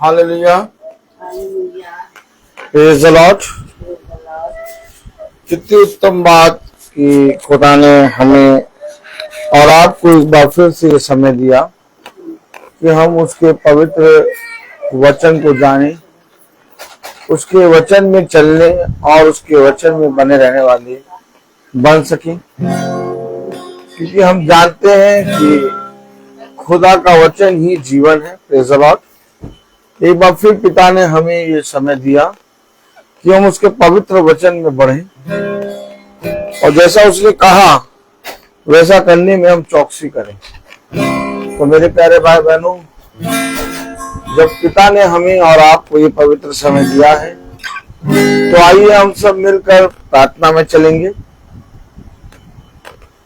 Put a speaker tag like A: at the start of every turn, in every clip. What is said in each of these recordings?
A: Hallelujah, praise the Lord. कितनी उत्तम बात कि खुदा ने हमें और आपको एक बार फिर से ये समय दिया कि हम उसके पवित्र वचन को जानें, उसके वचन में चलने और उसके वचन में बने रहने वाले बन सकें, क्योंकि हम जानते हैं कि खुदा का वचन ही जीवन है। Praise the Lord. एक बार फिर पिता ने हमें ये समय दिया कि हम उसके पवित्र वचन में बढ़ें और जैसा उसने कहा वैसा करने में हम चौकसी करें। तो मेरे प्यारे भाई बहनों, जब पिता ने हमें और आपको ये पवित्र समय दिया है तो आइए हम सब मिलकर प्रार्थना में चलेंगे।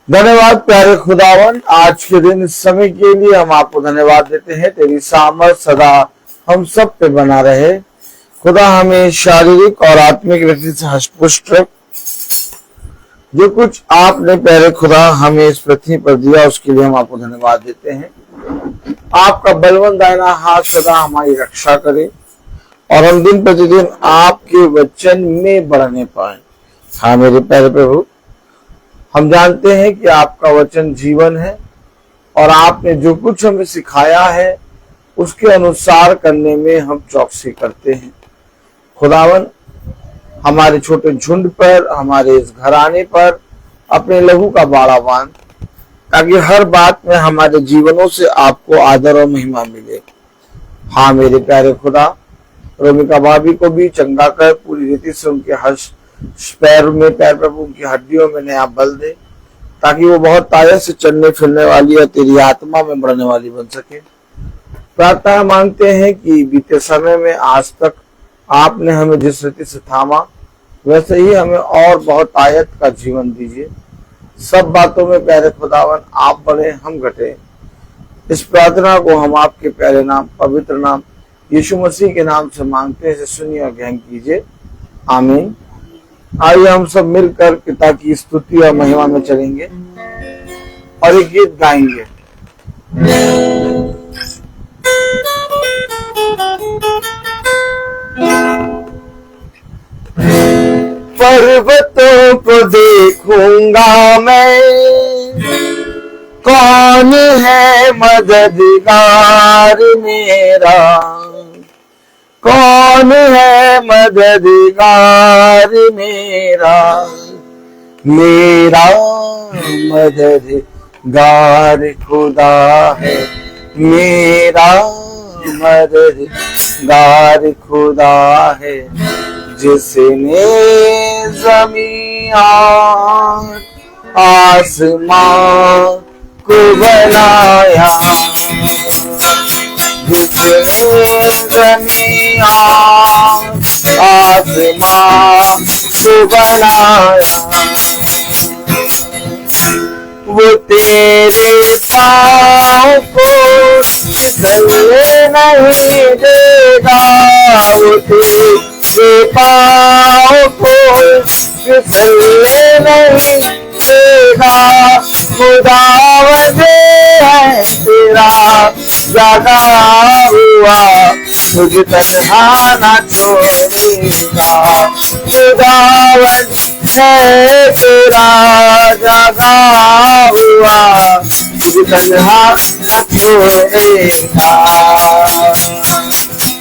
A: धन्यवाद प्यारे खुदावन, आज के दिन इस समय के लिए हम आपको धन्यवाद देते हैं। तेरी सामर्थ सदा हम सब पे बना रहे। खुदा हमें शारीरिक और आत्मिक रीति से हष्टपुष्ट रख। जो कुछ आपने प्यारे खुदा हमें इस पृथ्वी पर दिया उसके लिए हम आपको धन्यवाद देते हैं। आपका बलवंत दाहिना हाथ सदा हमारी रक्षा करे और हम दिन प्रतिदिन आपके वचन में बढ़ने पाए। हाँ मेरे प्यारे प्रभु, हम जानते हैं कि आपका वचन जीवन है और आपने जो कुछ हमें सिखाया है उसके अनुसार करने में हम चौकसी करते हैं। खुदावन, हमारे छोटे झुंड पर, हमारे इस घराने पर अपने लहू का बाड़ा बांध, ताकि हर बात में हमारे जीवनों से आपको आदर और महिमा मिले। हाँ मेरे प्यारे खुदा, रोमिका भाभी को भी चंगा कर, पूरी रीति से उनके हर्ष पैर में पैर प्रभु उनकी हड्डियों में नया बल दे, ताकि वो बहुत ताकत से चलने फिरने वाली और तेरी आत्मा में बढ़ने वाली बन सके। प्रार्थना मांगते हैं कि बीते समय में आज तक आपने हमें जिस रीति से थामा वैसे ही हमें और बहुत आयत का जीवन दीजिए। सब बातों में प्यारे खुदावन आप बढ़े, हम घटे। इस प्रार्थना को हम आपके प्यारे नाम, पवित्र नाम यीशु मसीह के नाम से मांगते हैं। सुनिए और ग्रहण कीजिए, आमीन। आइए हम सब मिलकर पिता की स्तुति और महिमा में चलेंगे और एक गीत गाएंगे। पर्वतों को देखूंगा मैं, कौन है मददगार मेरा, कौन है मददगार मेरा, मेरा मददगार खुदा है, मेरा मददगार खुदा है, जिसने ज़मीन आसमान को बनाया, जिसने ज़मीन आसमान को बनाया, वो तेरे पाँव को फिसलने नहीं देगा, वो तेरे पाँव को फिसलने नहीं देगा। खुदावंद है तेरा जगा हुआ, तुझे तन्हा ना छोड़ेगा। खुदावंद है तेरा जगा हुआ, तुझे तन्हा ना छोड़ेगा।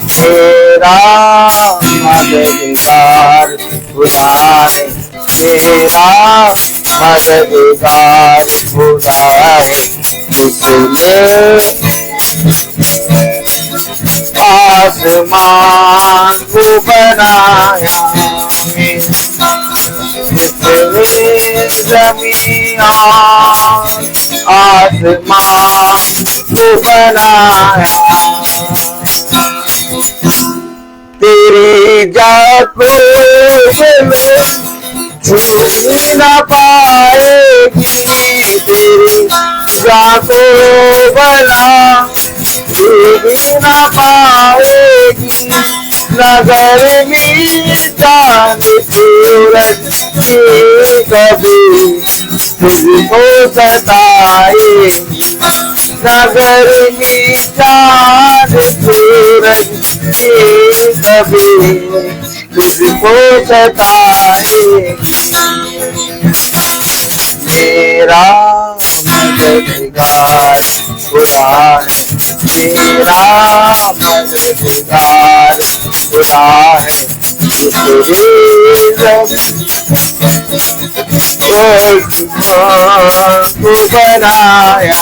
A: तेरा मददगार खुदा है, तेरा मददगार खुदा है, जिसने आसमान को बनाया, जिसने ज़मीन आसमान को बनाया, तेरी जाको छू ना पाएगी, तेरी जाको बना छू ना पाएगी। नगर में चांद सूरज की कभी तुझको सताएगी, नगर में चांद ये कभी किसको सताएगी। मेरा मददगार खुदा है, मेरा मददगार खुदा है, को बनाया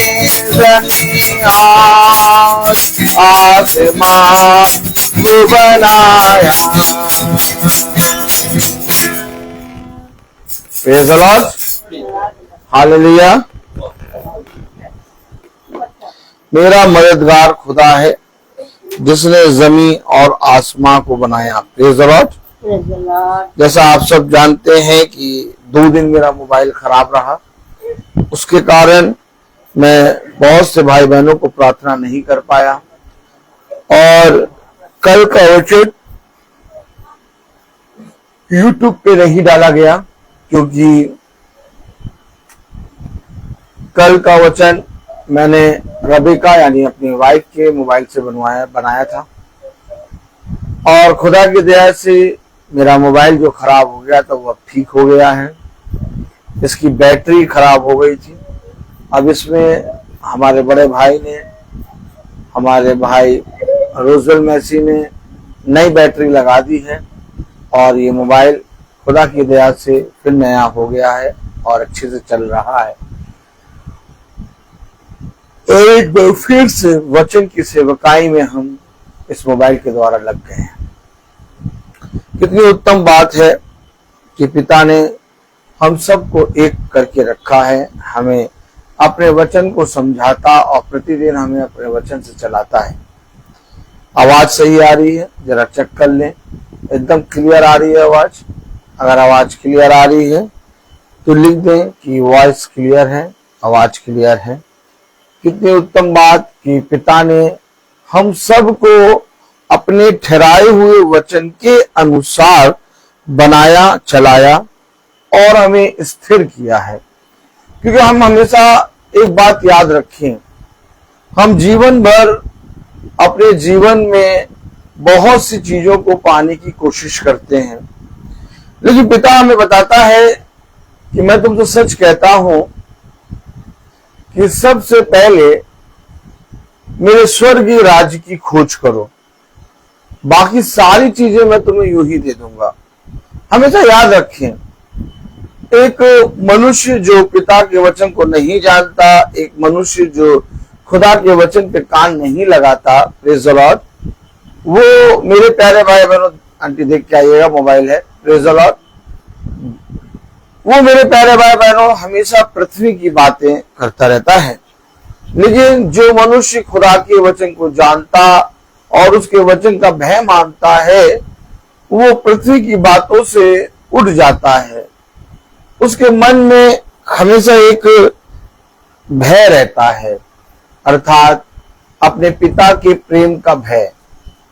A: जिसने ज़मीन और आसमान को बनाया। Praise the Lord, hallelujah. मेरा मददगार खुदा है जिसने जमीन और आसमां को बनाया। Praise the Lord. जैसा आप सब जानते हैं कि 2 दिन मेरा मोबाइल खराब रहा, उसके कारण मैं बहुत से भाई बहनों को प्रार्थना नहीं कर पाया और कल का वचन YouTube पे नहीं डाला गया क्योंकि कल का वचन मैंने रबिका यानी अपनी वाइफ के मोबाइल से बनाया था और खुदा की दया से मेरा मोबाइल जो खराब हो गया था वो अब ठीक हो गया है। इसकी बैटरी खराब हो गई थी। अब इसमें हमारे बड़े भाई ने, हमारे भाई रोजल मैसी ने नई बैटरी लगा दी है और ये मोबाइल खुदा की दया से फिर नया हो गया है और अच्छे से चल रहा है। और एक बार फिर से वचन की सेवकाई में हम इस मोबाइल के द्वारा लग गए हैं। कितनी उत्तम बात है कि पिता ने हम सबको एक करके रखा है, हमें अपने वचन को समझाता और प्रतिदिन हमें अपने वचन से चलाता है। आवाज सही आ रही है, जरा चेक कर लें, एकदम क्लियर आ रही है आवाज। अगर आवाज क्लियर आ रही है तो लिख दें कि वॉइस क्लियर है, आवाज क्लियर है। कितनी उत्तम बात कि पिता ने हम सबको अपने ठहराए हुए वचन के अनुसार बनाया, चलाया और हमें स्थिर किया है। क्योंकि हम हमेशा एक बात याद रखें, हम जीवन भर अपने जीवन में बहुत सी चीजों को पाने की कोशिश करते हैं, लेकिन पिता हमें बताता है कि मैं तुमसे सच कहता हूं कि सबसे पहले मेरे स्वर्गीय राज्य की खोज करो, बाकी सारी चीजें मैं तुम्हें यूं ही दे दूंगा। हमेशा याद रखें, एक मनुष्य जो पिता के वचन को नहीं जानता, एक मनुष्य जो खुदा के वचन पे कान नहीं लगाता, प्रेज़ द लॉर्ड, वो मेरे प्यारे भाई बहनों, आंटी देख के आइएगा, मोबाइल है, प्रेज़ द लॉर्ड, वो मेरे प्यारे भाई बहनों हमेशा पृथ्वी की बातें करता रहता है। लेकिन जो मनुष्य खुदा के वचन को जानता और उसके वचन का भय मानता है, वो पृथ्वी की बातों से उठ जाता है। उसके मन में हमेशा एक भय रहता है, अर्थात अपने पिता के प्रेम का भय,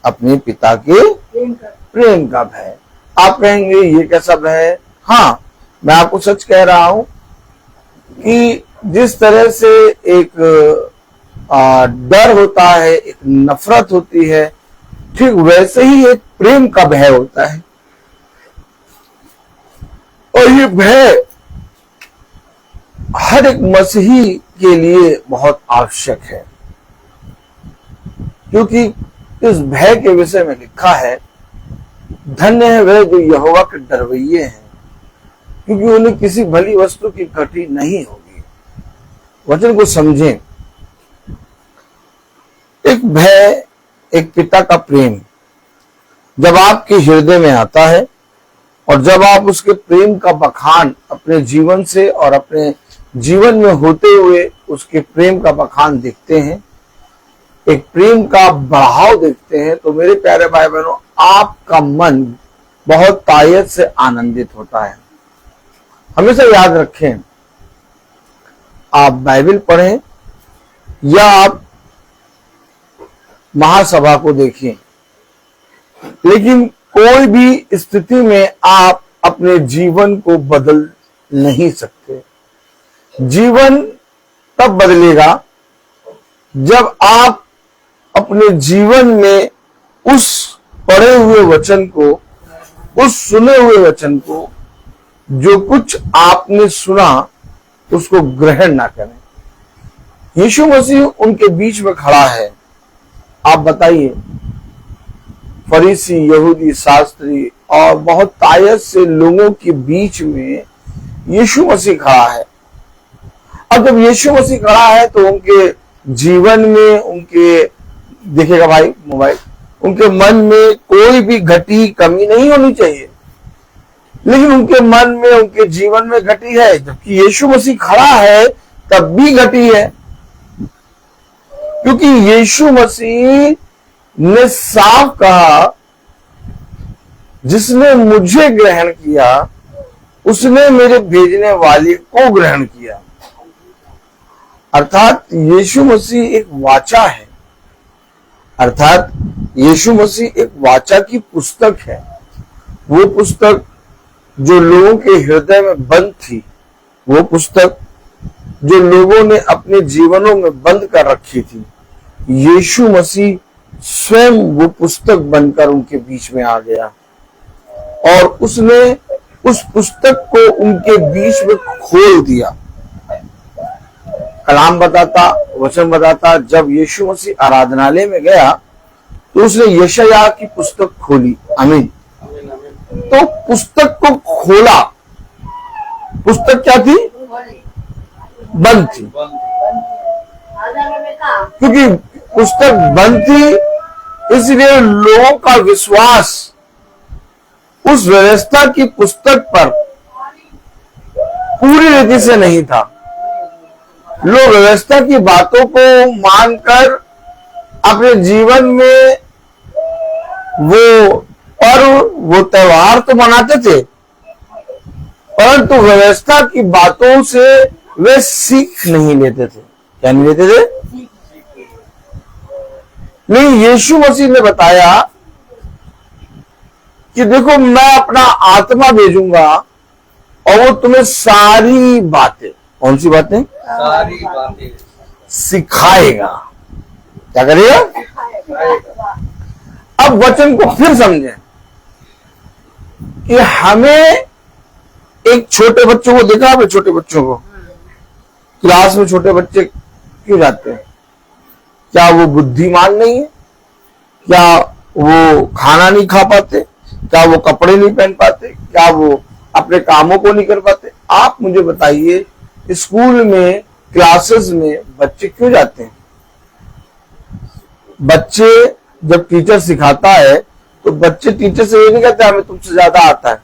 A: अपने पिता के प्रेम का भय। आप कहेंगे ये कैसा भय है? हाँ, मैं आपको सच कह रहा हूं कि जिस तरह से एक डर होता है, एक नफरत होती है, ठीक वैसे ही एक प्रेम का भय होता है। और ये भय हर एक मसीही के लिए बहुत आवश्यक है, क्योंकि इस भय के विषय में लिखा है, धन्य है वह जो यहोवा के डरवैये हैं, क्योंकि उन्हें किसी भली वस्तु की घटी नहीं होगी। वचन को समझें, एक भय, एक पिता का प्रेम जब आपके हृदय में आता है और जब आप उसके प्रेम का बखान अपने जीवन से और अपने जीवन में होते हुए उसके प्रेम का बखान देखते हैं, एक प्रेम का बढ़ाव देखते हैं, तो मेरे प्यारे भाई बहनों, आपका मन बहुत तायत से आनंदित होता है। हमेशा याद रखें, आप बाइबल पढ़ें या आप महासभा को देखें, लेकिन कोई भी स्थिति में आप अपने जीवन को बदल नहीं सकते। जीवन तब बदलेगा जब आप अपने जीवन में उस पढ़े हुए वचन को, उस सुने हुए वचन को, जो कुछ आपने सुना उसको ग्रहण ना करें। यीशु मसीह उनके बीच में खड़ा है। आप बताइए, फरीसी, यहूदी, शास्त्री और बहुत तायत से लोगों के बीच में यीशु मसीह खड़ा है। अब जब यीशु मसीह खड़ा है तो उनके जीवन में, उनके, देखिएगा भाई मोबाइल, उनके मन में कोई भी घटी कमी नहीं होनी चाहिए, लेकिन उनके मन में, उनके जीवन में घटी है। जबकि यीशु मसीह खड़ा है तब भी घटी है, क्योंकि यीशु मसीह ने साफ कहा, जिसने मुझे ग्रहण किया उसने मेरे भेजने वाले को ग्रहण किया। अर्थात यीशु मसीह एक वाचा है, अर्थात यीशु मसीह एक वाचा की पुस्तक है। वो पुस्तक जो लोगों के हृदय में बंद थी, वो पुस्तक जो लोगों ने अपने जीवनों में बंद कर रखी थी, यीशु मसीह स्वयं वो पुस्तक बनकर उनके बीच में आ गया और उसने उस पुस्तक को उनके बीच में खोल दिया। कलाम बताता, वचन बताता, जब यीशु मसीह आराधनालय में गया तो उसने यशायाह की पुस्तक खोली। आमीन। तो पुस्तक को खोला। पुस्तक क्या थी? बंद थी, क्योंकि पुस्तक बंद थी, इसलिए लोगों का विश्वास उस व्यवस्था की पुस्तक पर पूरी रीति से नहीं था। लोग व्यवस्था की बातों को मानकर अपने जीवन में वो पर्व, वो त्योहार तो मनाते थे, परंतु व्यवस्था की बातों से वे सीख नहीं लेते थे। क्या नहीं लेते थे? लेकिन यीशु मसीह ने बताया कि देखो, मैं अपना आत्मा भेजूंगा और वो तुम्हें सारी बातें, कौन सी बातें?
B: सारी बातें
A: सिखाएगा। क्या करेगा? अब वचन को फिर समझें कि हमें, एक छोटे बच्चों को देखा आपने? छोटे बच्चों को क्लास में छोटे बच्चे क्यों जाते हैं? क्या वो बुद्धिमान नहीं है? क्या वो खाना नहीं खा पाते? क्या वो कपड़े नहीं पहन पाते? क्या वो अपने कामों को नहीं कर पाते? आप मुझे बताइए, स्कूल में, क्लासेस में बच्चे क्यों जाते हैं? बच्चे जब टीचर सिखाता है तो बच्चे टीचर से ये नहीं कहते हमें तुमसे ज्यादा आता है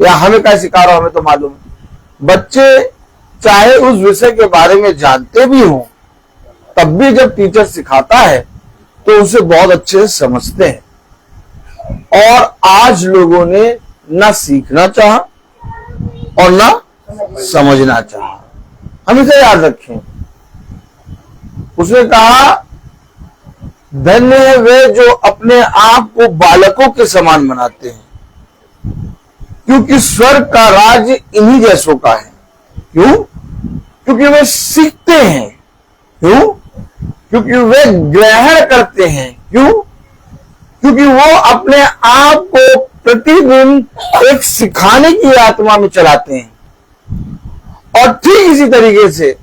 A: या हमें क्या सिखा रहा हो, हमें तो मालूम है। बच्चे चाहे उस विषय के बारे में जानते भी हों, तब भी जब टीचर सिखाता है तो उसे बहुत अच्छे से समझते हैं। और आज लोगों ने ना सीखना चाहा और ना समझना चाहा। हम इसे याद रखें। उसने कहा, धन्य है वे जो अपने आप को बालकों के समान बनाते हैं, क्योंकि स्वर्ग का राज्य इन्हीं जैसों का है। क्यों? क्योंकि वे सीखते हैं। क्यों? क्योंकि वे ग्रहण करते हैं। क्यों? क्योंकि वो अपने आप को प्रतिदिन एक सिखाने की आत्मा में चलाते हैं। और ठीक इसी तरीके से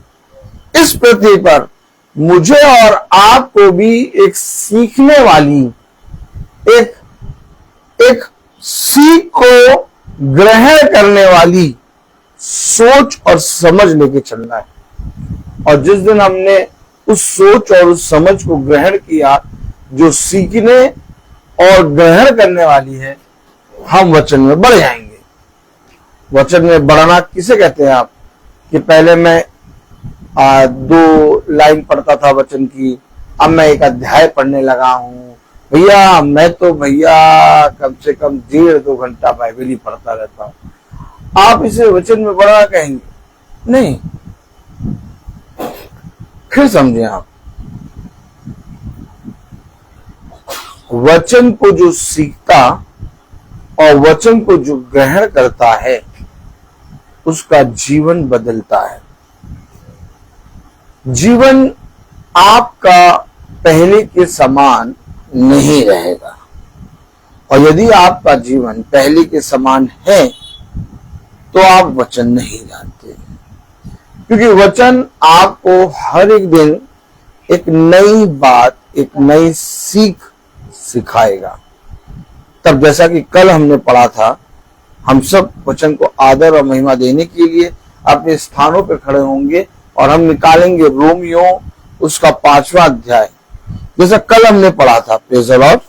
A: इस पृथ्वी पर मुझे और आपको भी एक सीखने वाली, एक सीख को ग्रहण करने वाली सोच और समझ लेके चलना है। और जिस दिन हमने उस सोच और उस समझ को ग्रहण किया जो सीखने और ग्रहण करने वाली है, हम वचन में बढ़ जाएंगे। वचन में बढ़ना किसे कहते हैं आप? कि पहले मैं 2 लाइन पढ़ता था वचन की, अब मैं एक अध्याय पढ़ने लगा हूं। भैया मैं तो कम से कम 1.5-2 घंटा बाइबल ही पढ़ता रहता हूं। आप इसे वचन में बढ़ना कहेंगे? नहीं। फिर समझे आप, वचन को जो सीखता और वचन को जो ग्रहण करता है उसका जीवन बदलता है। जीवन आपका पहले के समान नहीं रहेगा। और यदि आपका जीवन पहले के समान है तो आप वचन नहीं जानते, क्योंकि वचन आपको हर एक दिन एक नई बात, एक नई सीख सिखाएगा। तब जैसा कि कल हमने पढ़ा था, हम सब वचन को आदर और महिमा देने के लिए अपने स्थानों पर खड़े होंगे और हम निकालेंगे रोमियो उसका 5वां अध्याय, जैसा कल हमने पढ़ा था। Praise the Lord.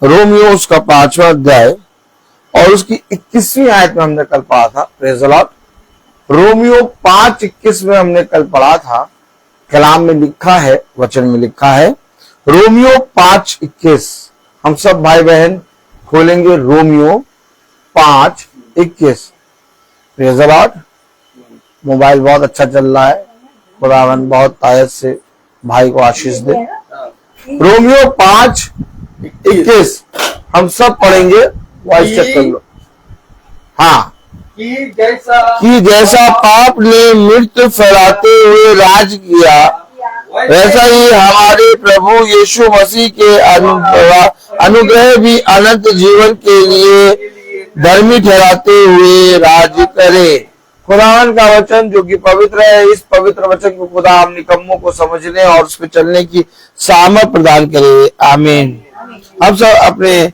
A: रोमियो उसका 5वां अध्याय और उसकी 21वीं आयत में हमने कल पढ़ा था। Praise the Lord. रोमियो 5:21 में हमने कल पढ़ा था। कलाम में लिखा है, वचन में लिखा है, रोमियो 5:21। हम सब भाई बहन खोलेंगे Romeo 5:21। Praise the Lord. Mobile बहुत अच्छा चल रहा है, खुदावन बहुत तायत से भाई को आशीष दे। रोमियो 5:21 हम सब पढ़ेंगे, वॉइस चेक कर लो। हाँ, कि जैसा पाप ने मृत्यु फैलाते हुए राज किया, वैसा ही हमारे प्रभु यीशु मसीह के अनुग्रह भी अनंत जीवन के लिए धर्मी ठहराते हुए राज करे। खुदावन का वचन जो कि पवित्र है, इस पवित्र वचन को खुदा हम निकम्मों को समझने और उस पर चलने की सामर्थ प्रदान करे। आमीन। अब सब अपने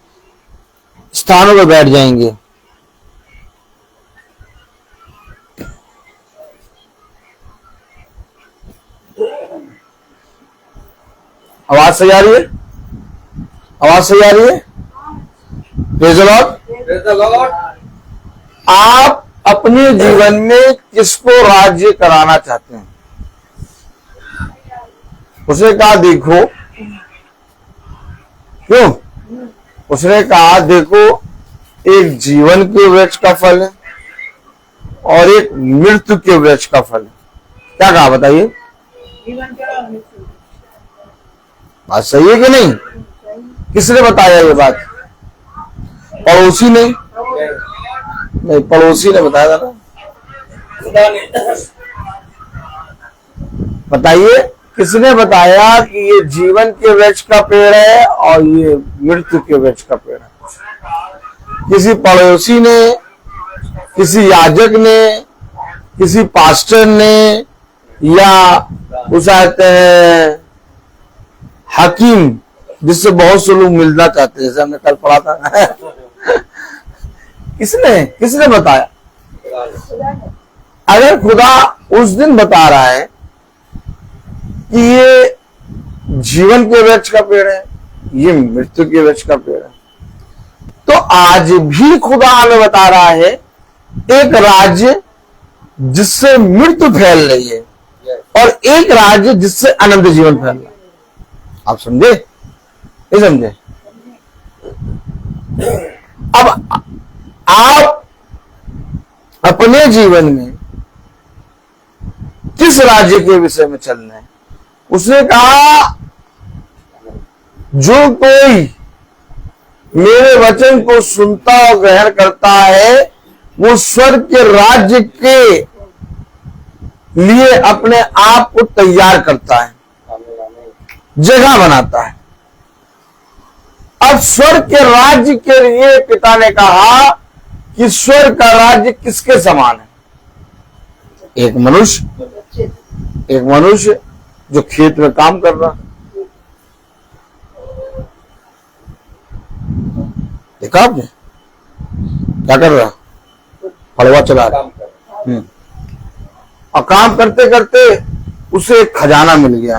A: स्थानों पर बैठ जाएंगे। आवाज सही आ रही है? आवाज सही आ रही है? Praise the Lord. Praise the Lord. आप अपने जीवन में किसको राज्य कराना चाहते हैं? उसने कहा देखो, क्यों? उसने कहा देखो, एक जीवन के वृक्ष का फल है और एक मृत्यु के वृक्ष का फल है। क्या कहा बताइए? बात सही है कि नहीं? किसने बताया ये बात? पड़ोसी ने? नहीं, पड़ोसी ने बताया था ना। बताइए किसने बताया कि ये जीवन के वृक्ष का पेड़ है और ये मृत्यु के वृक्ष का पेड़ है? किसी पड़ोसी ने, किसी याजक ने, किसी पास्टर ने, या उस कहते हैं हकीम, जिससे बहुत से लोग मिलना चाहते हैं, जैसे हमने कल पढ़ा था। किसने बताया? अगर खुदा उस दिन बता रहा है कि ये जीवन के वृक्ष का पेड़ है, ये मृत्यु के वृक्ष का पेड़ है, तो आज भी खुदा हमें बता रहा है एक राज्य जिससे मृत्यु फैल रही है और एक राज्य जिससे अनंत जीवन फैल रहा है। आप समझे? नहीं समझे? अब आप अपने जीवन में किस राज्य के विषय में चलना है? उसने कहा जो कोई मेरे वचन को सुनता और ग्रहण करता है वो स्वर्ग के राज्य के लिए अपने आप को तैयार करता है, जगह बनाता है। अब स्वर्ग के राज्य के लिए पिता ने कहा कि स्वर्ग का राज्य किसके समान है? एक मनुष्य जो खेत में काम कर रहा। देखा आपने क्या कर रहा? फड़वा चला रहा। और काम करते करते उसे एक खजाना मिल गया।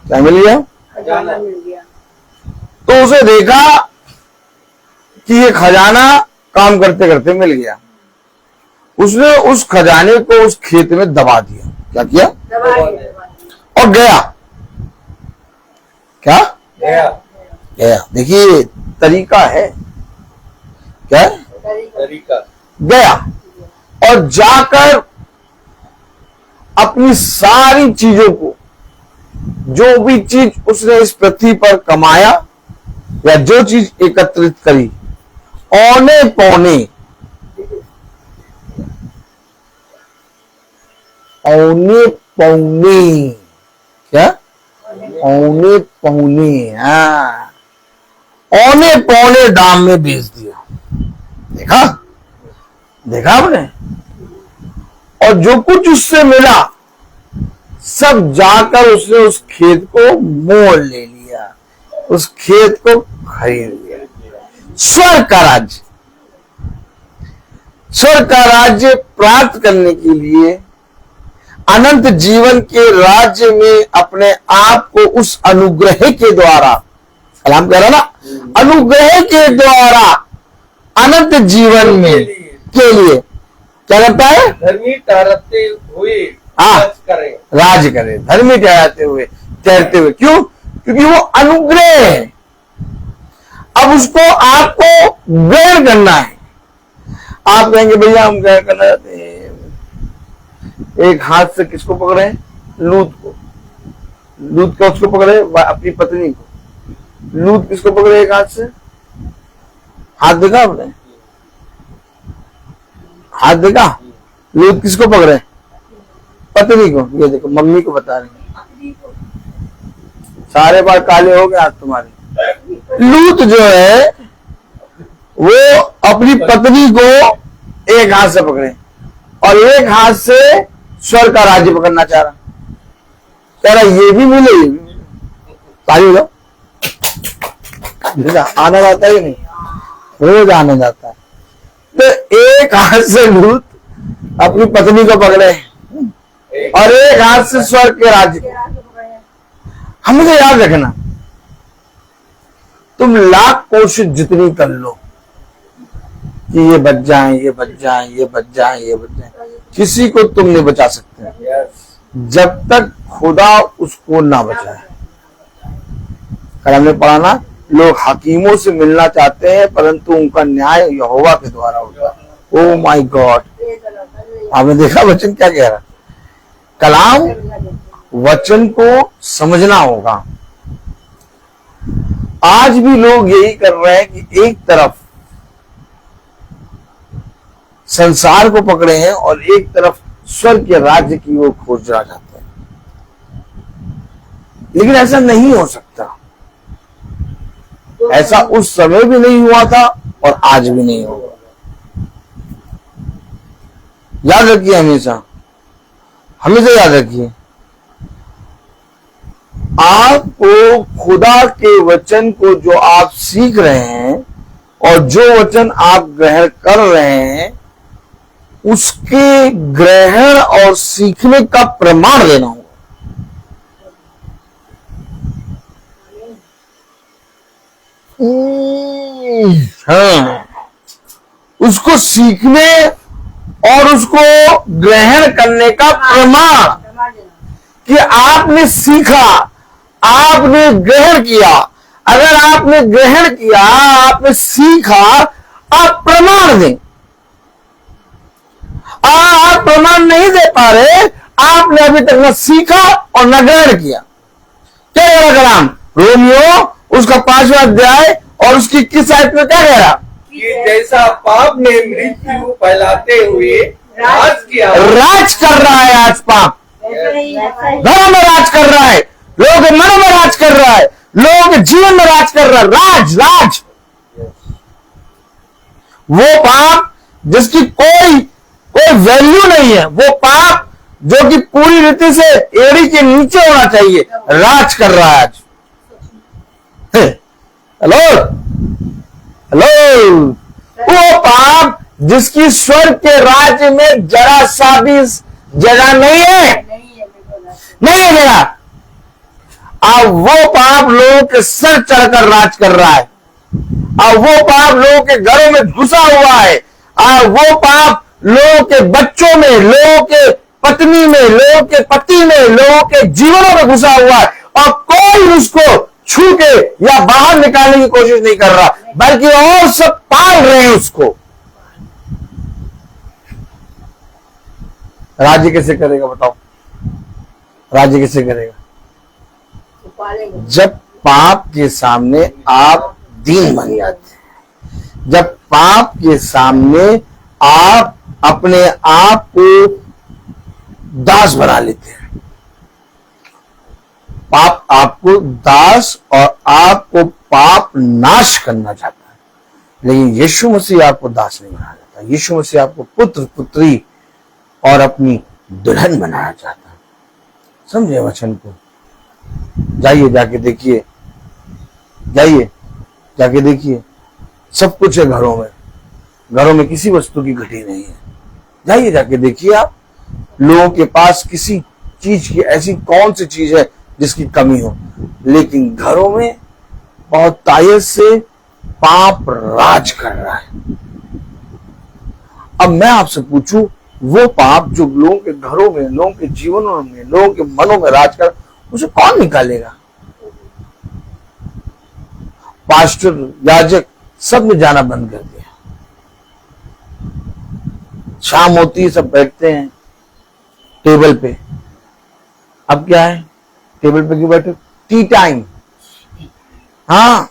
A: क्या मिल गया? खजाना मिल गया। तो उसे देखा कि ये खजाना काम करते करते मिल गया। उसने उस खजाने को उस खेत में दबा दिया। क्या किया? दबा दिया। और गया। क्या गया? देखिए तरीका है। क्या तरीका? गया और जाकर अपनी सारी चीजों को, जो भी चीज उसने इस पृथ्वी पर कमाया या जो चीज एकत्रित करी, औने पौने, क्या औने पौने, हाँ औने पौने दाम में बेच दिया। देखा, देखा आपने। और जो कुछ उससे मिला सब जाकर उसने उस खेत को मोल ले लिया, उस खेत को खरीद लिया। स्वर्ग का राज्य, स्वर्ग का राज्य प्राप्त करने के लिए, अनंत जीवन के राज्य में अपने आप को उस अनुग्रह के द्वारा, कलाम कह रहा ना, अनुग्रह के द्वारा अनंत जीवन में के लिए क्या करता है?
B: धर्मी ठहरते हुए
A: राज करे, धर्मी ठहराते हुए, ठहरते हुए। क्यों? क्योंकि वो अनुग्रह है। अब उसको आपको ग्रहण करना है। आप कहेंगे भैया हम क्या करना चाहते हैं, एक हाथ से किसको पकड़े? लूत को। लूत का उसको पकड़े अपनी पत्नी को। लूत किसको पकड़े एक हाथ से? हाथ देखा आपने? हाथ देखा? लूत किसको पकड़े? पत्नी को। ये देखो मम्मी को बता रही, सारे बाल काले हो गए हाथ तुम्हारे। लूत जो है वो अपनी पत्नी को एक हाथ से पकड़े और एक हाथ से स्वर्ग का राज्य पकड़ना चाह रहा। कह रहा ये भी मिले, ये भी मिले। ताली हो, आनंद आता है कि नहीं? रोज आनंद आता है। तो एक हाथ से लूत अपनी पत्नी को पकड़े और एक हाथ से स्वर्ग के राज्य को। हमें तो याद रखना, तुम लाख कोशिश जितनी कर लो कि ये बच जाए, ये बच जाए, ये बच जाए, ये बच जाए, किसी को तुम नहीं बचा सकते जब तक खुदा उसको ना बचाए। कल हमने पढ़ा ना, लोग हकीमों से मिलना चाहते हैं परंतु उनका न्याय यहोवा के द्वारा होता है। ओ माय गॉड, आपने देखा वचन क्या कह रहा? कलाम वचन को समझना होगा। आज भी लोग यही कर रहे हैं कि एक तरफ संसार को पकड़े हैं और एक तरफ स्वर्ग के राज्य की ओर खोजना चाहते हैं, लेकिन ऐसा नहीं हो सकता। ऐसा उस समय भी नहीं हुआ था और आज भी नहीं होगा। याद रखिए, हमेशा हमेशा याद रखिए, आपको खुदा के वचन को जो आप सीख रहे हैं और जो वचन आप ग्रहण कर रहे हैं उसके ग्रहण और सीखने का प्रमाण देना होगा। हाँ, उसको सीखने और उसको ग्रहण करने का प्रमाण कि आपने सीखा, आपने ग्रहण किया। अगर आपने ग्रहण किया, आपने सीखा, आप प्रमाण दें। आप प्रमाण नहीं दे पा रहे, आपने अभी तक न सीखा और न ग्रहण किया। क्या कह रहा कलाम? रोमियो उसका 5वां अध्याय और उसकी 21 आयत में क्या कह रहा?
B: कि जैसा पाप ने मृत्यु फैलाते हुए राज किया,
A: राज कर रहा है आज पाप, घरों में राज कर रहा है, लोगों के मनों में राज कर रहा है, लोगों के जीवन में राज कर रहा है। राज राज वो पाप जिसकी कोई वैल्यू नहीं है, वो पाप जो कि पूरी रीति से एड़ी के नीचे होना चाहिए, राज कर रहा है आज। हेलो हेलो, वो पाप जिसकी स्वर्ग के राज्य में जरा सा भी जगह नहीं है, नहीं है जगह। अब वो पाप लोगों के सर चढ़कर राज कर रहा है। अब वो पाप लोगों के घरों में घुसा हुआ है। अब वो पाप लोगों के बच्चों में, लोगों के पत्नी में, लोगों के पति में, लोगों के जीवनों में घुसा हुआ है और कोई उसको छू के या बाहर निकालने की कोशिश नहीं कर रहा, बल्कि और सब पाल रहे हैं उसको। राज्य कैसे करेगा बताओ? राज्य कैसे करेगा? जब पाप के सामने आप दीन बन जाते हैं, जब पाप के सामने आप अपने आप को दास बना लेते हैं, पाप आपको दास और आपको पाप नाश करना चाहता है, लेकिन यीशु मसीह आपको दास नहीं बनाना चाहता। यीशु मसीह आपको पुत्र पुत्री और अपनी दुल्हन बनाना चाहता है। समझे वचन को? जाइए जाके देखिए, जाइए जाके देखिए, सब कुछ है घरों में। घरों में किसी वस्तु की घटी नहीं है। जाइए जाके देखिए आप, लोगों के पास किसी चीज की ऐसी कौन सी चीज है जिसकी कमी हो, लेकिन घरों में बहुत तायत से पाप राज कर रहा है। अब मैं आपसे पूछूं, वो पाप जो लोगों के घरों में, लोगों के जीवनों में, लोगों के मनों में राज कर, उसे कौन निकालेगा? पास्टर, याजक सब ने जाना बंद कर दिया। शाम होती है, सब बैठते हैं टेबल पे। अब क्या है, टेबल पे क्यों बैठे? T time. हाँ,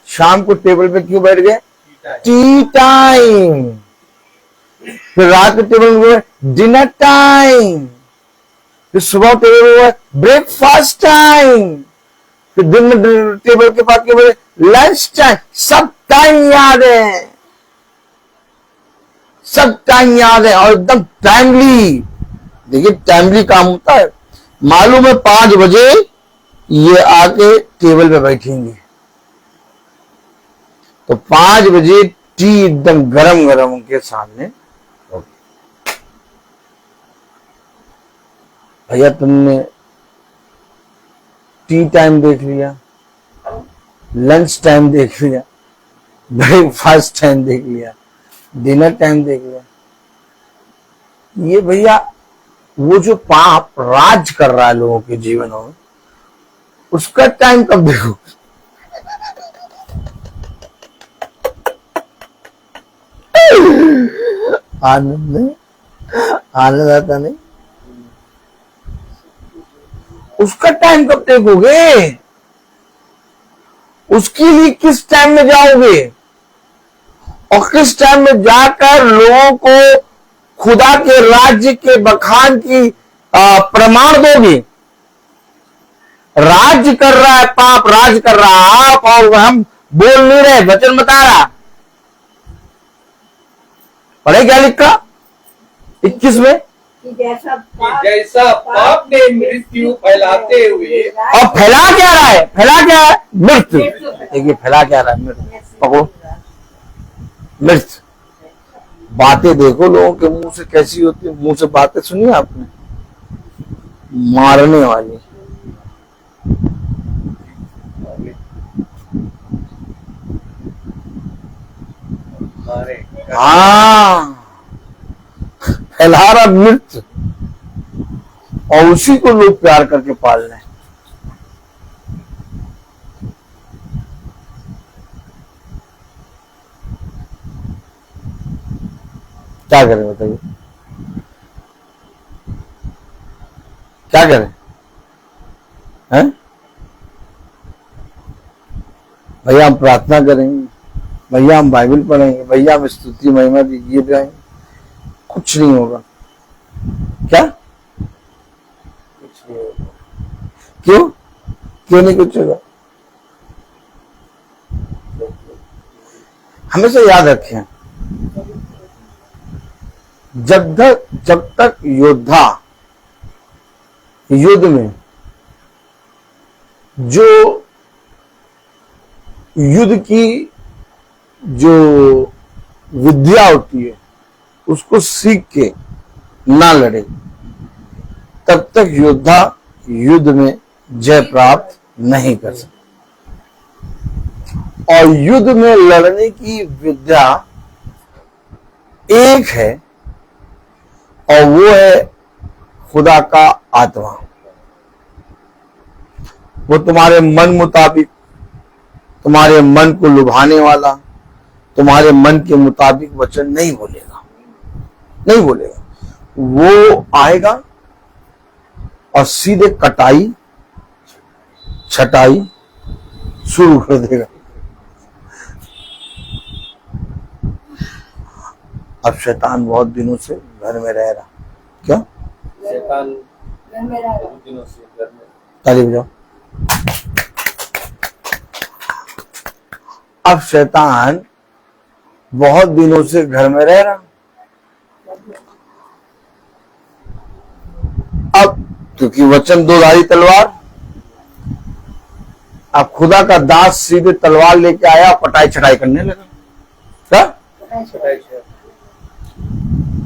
A: शाम को टेबल पे क्यों बैठ गए? T time. फिर रात के टेबल पे डिनर टाइम। फिर सुबह टेबल पे ब्रेकफास्ट टाइम। फिर दिन में टेबल के पास के लंच टाइम। सब टाइम याद है, सब टाइम याद है और एकदम टाइमली। देखिए टाइमली काम होता है। मालूम है 5 बजे ये आके टेबल पे बैठेंगे, तो 5 बजे टी एकदम गरम गरम उनके सामने होगी। भैया तुमने टी टाइम देख लिया, लंच टाइम देख लिया, ब्रेकफास्ट टाइम देख लिया, डिनर टाइम देख लिया। ये भैया वो जो पाप राज कर रहा है लोगों के जीवनों में, उसका टाइम कब देखो? आनंद नहीं, आनंद आता नहीं, उसका टाइम कब देखोगे? उसके लिए किस टाइम में जाओगे और किस टाइम में जाकर लोगों को खुदा के राज्य के बखान की प्रमाण दोगे? राज्य कर रहा है पाप, राज कर रहा है आप, और हम बोल नहीं रहे, वचन बता रहा। पढ़े क्या लिखा 21 में?
B: जैसा पाप ने मृत्यु फैलाते हुए,
A: और फैला क्या रहा है? फैला क्या है? मृत्यु। देखिए फैला क्या रहा है? मृत्यु। पकड़ो, मृत्यु। बातें देखो लोगों के मुंह से कैसी होती है। मुंह से बातें सुनी आपने? मारने वाली। हाँ, फैला रहा मृत्यु, और उसी को लोग प्यार करके पाल रहे हैं। क्या करें बताइए? क्या करें? हैं? भैया हम प्रार्थना करेंगे, भैया हम बाइबल पढ़ेंगे, भैया हम स्तुति महिमा दीजिए जाएंगे, कुछ नहीं होगा। क्या कुछ नहीं होगा? क्यों? क्यों नहीं कुछ होगा? हमेशा याद रखें, जब तक योद्धा युद्ध में जो युद्ध की जो विद्या होती है उसको सीख के ना लड़े, तब तक योद्धा युद्ध में जय प्राप्त नहीं कर सकता। और युद्ध में लड़ने की विद्या एक है, और वो है खुदा का आत्मा। वो तुम्हारे मन मुताबिक, तुम्हारे मन को लुभाने वाला, तुम्हारे मन के मुताबिक वचन नहीं बोलेगा, नहीं बोलेगा। वो आएगा और सीधे कटाई छटाई शुरू कर देगा। अब शैतान बहुत दिनों से घर में रह रहा, क्या
B: शैतान बहुत दिनों से घर में।
A: ताली बजाओ। अब शैतान बहुत दिनों से घर में रह रहा। अब क्योंकि वचन दोधारी तलवार, अब खुदा का दास सीधे तलवार लेके आया, पटाई छटाई करने लगा। क्या?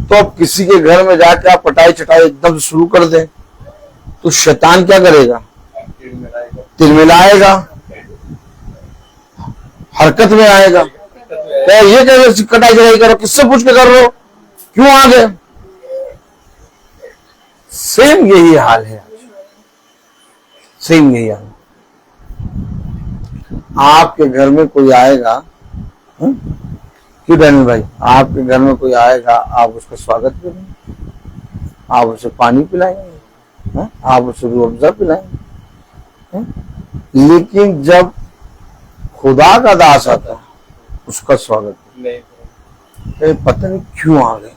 A: तो अब किसी के घर में जाके आप पटाई छटाई एकदम से शुरू कर दे तो शैतान क्या करेगा? तिलमिलाएगा, हरकत में आएगा। क्या ये कैसे कटाई छटाई करो? किससे पूछ के कर रहे हो? क्यों आ गए? सेम यही हाल है, सेम यही हाल। आपके घर में कोई आएगा, क्यों डैनियल भाई, आपके घर में कोई आएगा, आप उसका स्वागत करेंगे, आप उसे पानी पिलाएंगे, आप उसे रूह अफ़ज़ा पिलाएंगे। लेकिन जब खुदा का दास आता है उसका स्वागत नहीं, पता नहीं क्यों आ गए,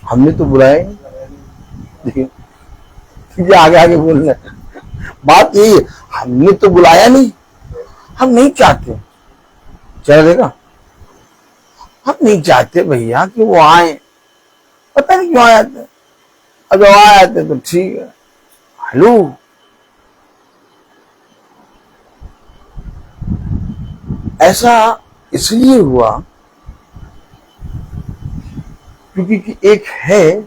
A: हमने तो बुलाया नहीं। देखिए आगे आगे बोल रहे हैं, बात यही है, हमने तो बुलाया नहीं, हम नहीं चाहते। चल देगा, हम नहीं चाहते भैया कि वो आए, पता नहीं क्यों आ जाते। अगर आ जाते तो ठीक है। हेलो, ऐसा इसलिए हुआ क्योंकि एक है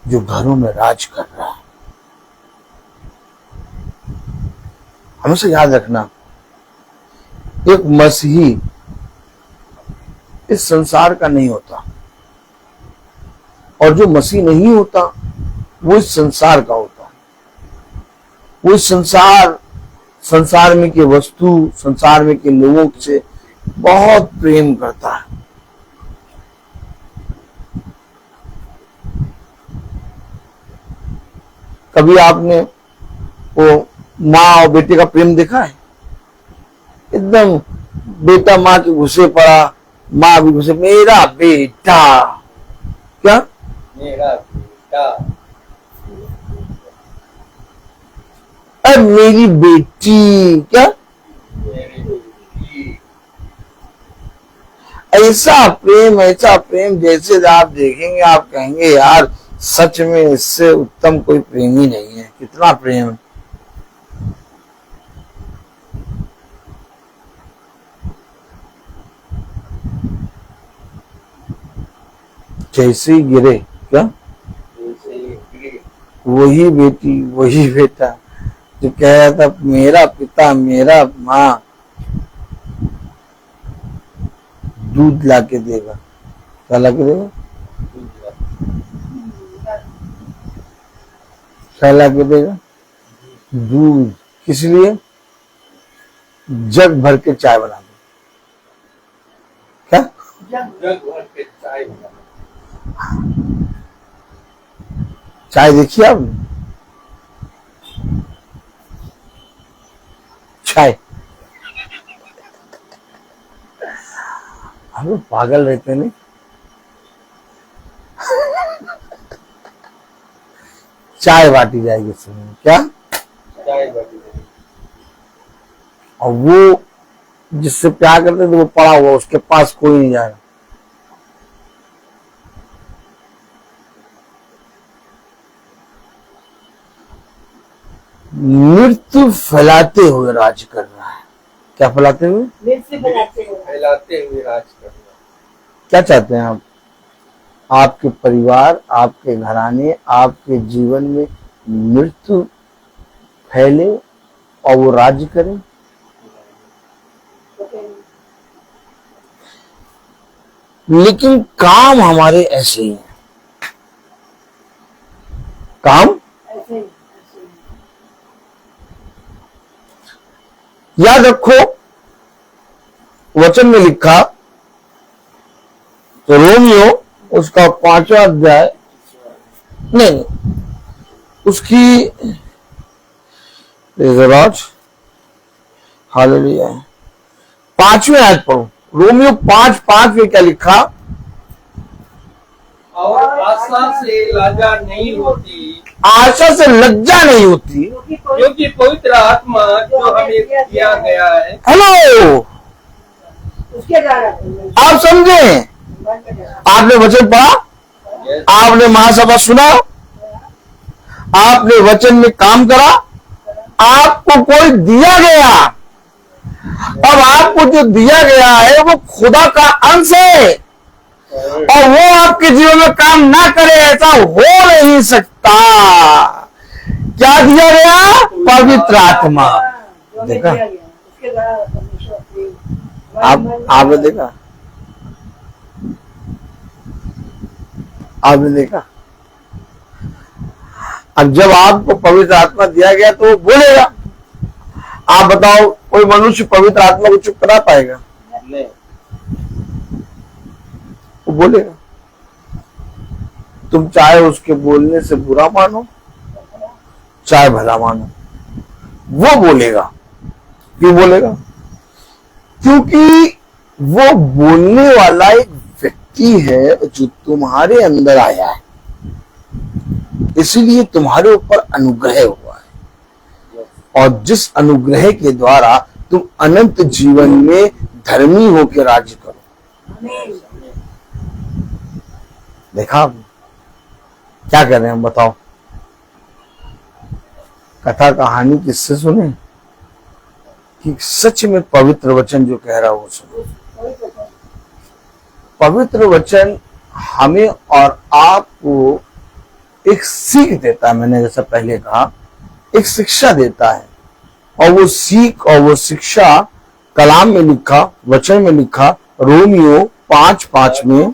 A: जो घरों में राज कर रहा है। हमेशा याद रखना, एक मसीही इस संसार का नहीं होता, और जो मसीह नहीं होता वो इस संसार का होता है। वो इस संसार में के वस्तु, संसार में के लोगों से बहुत प्रेम करता है। कभी आपने वो माँ और बेटे का प्रेम देखा है? एकदम बेटा माँ के घुसे पड़ा, माँ भी घुसे, मेरा बेटा, क्या
B: मेरा बेटा,
A: अब मेरी बेटी, क्या
B: मेरी बेटी।
A: ऐसा प्रेम जैसे आप देखेंगे आप कहेंगे यार सच में इससे उत्तम कोई प्रेम ही नहीं है। कितना प्रेम! जैसे ही गिरे, क्या वही बेटी वही बेटा जो कह रहा था मेरा पिता मेरा माँ दूध लाके देगा, क्या लाके देगा? क्या लाके देगा? दूध। किस लिए? जग भर के चाय बना दो। क्या?
B: जग भर के चाय बना।
A: चाय देखी आपने? चाय, हम लोग पागल रहते नहीं। चाय बांटी जाएगी उसमें, क्या
B: चाय बांटी जाएगी।
A: और वो जिससे प्यार करते थे वो पड़ा हुआ, उसके पास कोई नहीं जाएगा। मृत्यु फैलाते हुए राज कर रहा है। क्या फैलाते हुए?
B: फैलाते हुए राज कर रहा है।
A: क्या चाहते हैं आप? आपके परिवार, आपके घराने, आपके जीवन में मृत्यु फैले और वो राज्य करे? लेकिन काम हमारे ऐसे ही हैं। काम याद रखो, वचन में लिखा तो रोमियो उसका 5वां अध्याय, नहीं उसकी हालेलुया 5वें आयत पढ़ो। रोमियो 5:5 में क्या लिखा?
B: और आशा से लज्जा नहीं होती,
A: आशा से लज्जा नहीं होती,
B: क्योंकि पवित्र आत्मा जो हमें दिया गया है।
A: हेलो,
C: उसके द्वारा
A: आप समझे? आपने वचन पढ़ा, आपने महासभा सुना, आपने वचन में काम करा, आपको कोई दिया गया। अब आपको जो दिया गया है वो खुदा का अंश है, और वो आपके जीवन में काम ना करे ऐसा हो नहीं सकता। क्या दिया गया? पवित्र आत्मा। देखा?
C: उसके द्वारा परमेश्वर
A: आपने देखा? आपने देखा? अब जब आपको पवित्र आत्मा दिया गया तो वो बोलेगा। आप बताओ, कोई मनुष्य पवित्र आत्मा को चुप करा पाएगा?
B: नहीं।
A: वो बोलेगा। तुम चाहे उसके बोलने से बुरा मानो, चाहे भला मानो, वो बोलेगा। क्यों बोलेगा? क्योंकि वो बोलने वाला एक व्यक्ति है जो तुम्हारे अंदर आया है, इसलिए तुम्हारे ऊपर अनुग्रह हुआ है, और जिस अनुग्रह के द्वारा तुम अनंत जीवन में धर्मी होकर राज्य करो। देखा आपने? क्या कर रहे हैं हम? बताओ। कथा कहानी किससे सुने कि सच में पवित्र वचन जो कह रहा है वो सुनो। पवित्र वचन हमें और आपको एक सीख देता है। मैंने जैसा पहले कहा, एक शिक्षा देता है, और वो सीख और वो शिक्षा कलाम में लिखा, वचन में लिखा, रोमियो 5:5 में,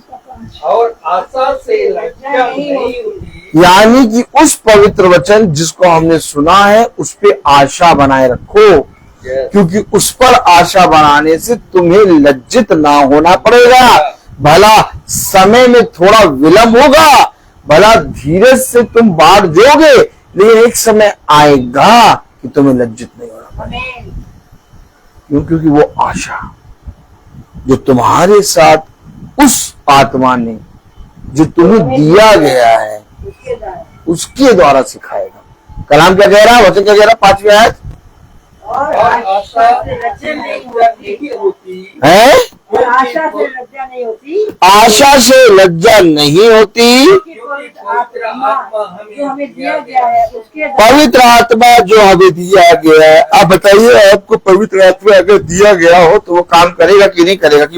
B: और आशा से लज्जा नहीं होती,
A: यानी कि उस पवित्र वचन जिसको हमने सुना है उस पे आशा बनाए रखो, क्योंकि उस पर आशा बनाने से तुम्हें लज्जित ना होना पड़ेगा। भला समय में थोड़ा विलंब होगा, भला धीरज से तुम बाढ़ जोगे, लेकिन एक समय आएगा कि तुम्हें लज्जित नहीं होना पड़ेगा। क्यों? क्योंकि वो आशा जो तुम्हारे साथ उस आत्मा ने जो तुम्हें दिया गया है उसके द्वारा सिखाएगा। कलाम क्या कह रहा है? वचन क्या कह रहा है? 5वीं आयत,
C: और
B: आशा से लज्जा नहीं होती
A: है?
C: और आशा से लज्जा नहीं होती,
A: आशा से लज्जा नहीं होती,
C: क्योंकि पवित्र आत्मा जो हमें दिया गया है उसके द्वारा
A: पवित्र आत्मा जो हमें दिया गया है। आप बताइए, आपको पवित्र आत्मा अगर दिया गया हो तो वो काम करेगा कि नहीं करेगा? कि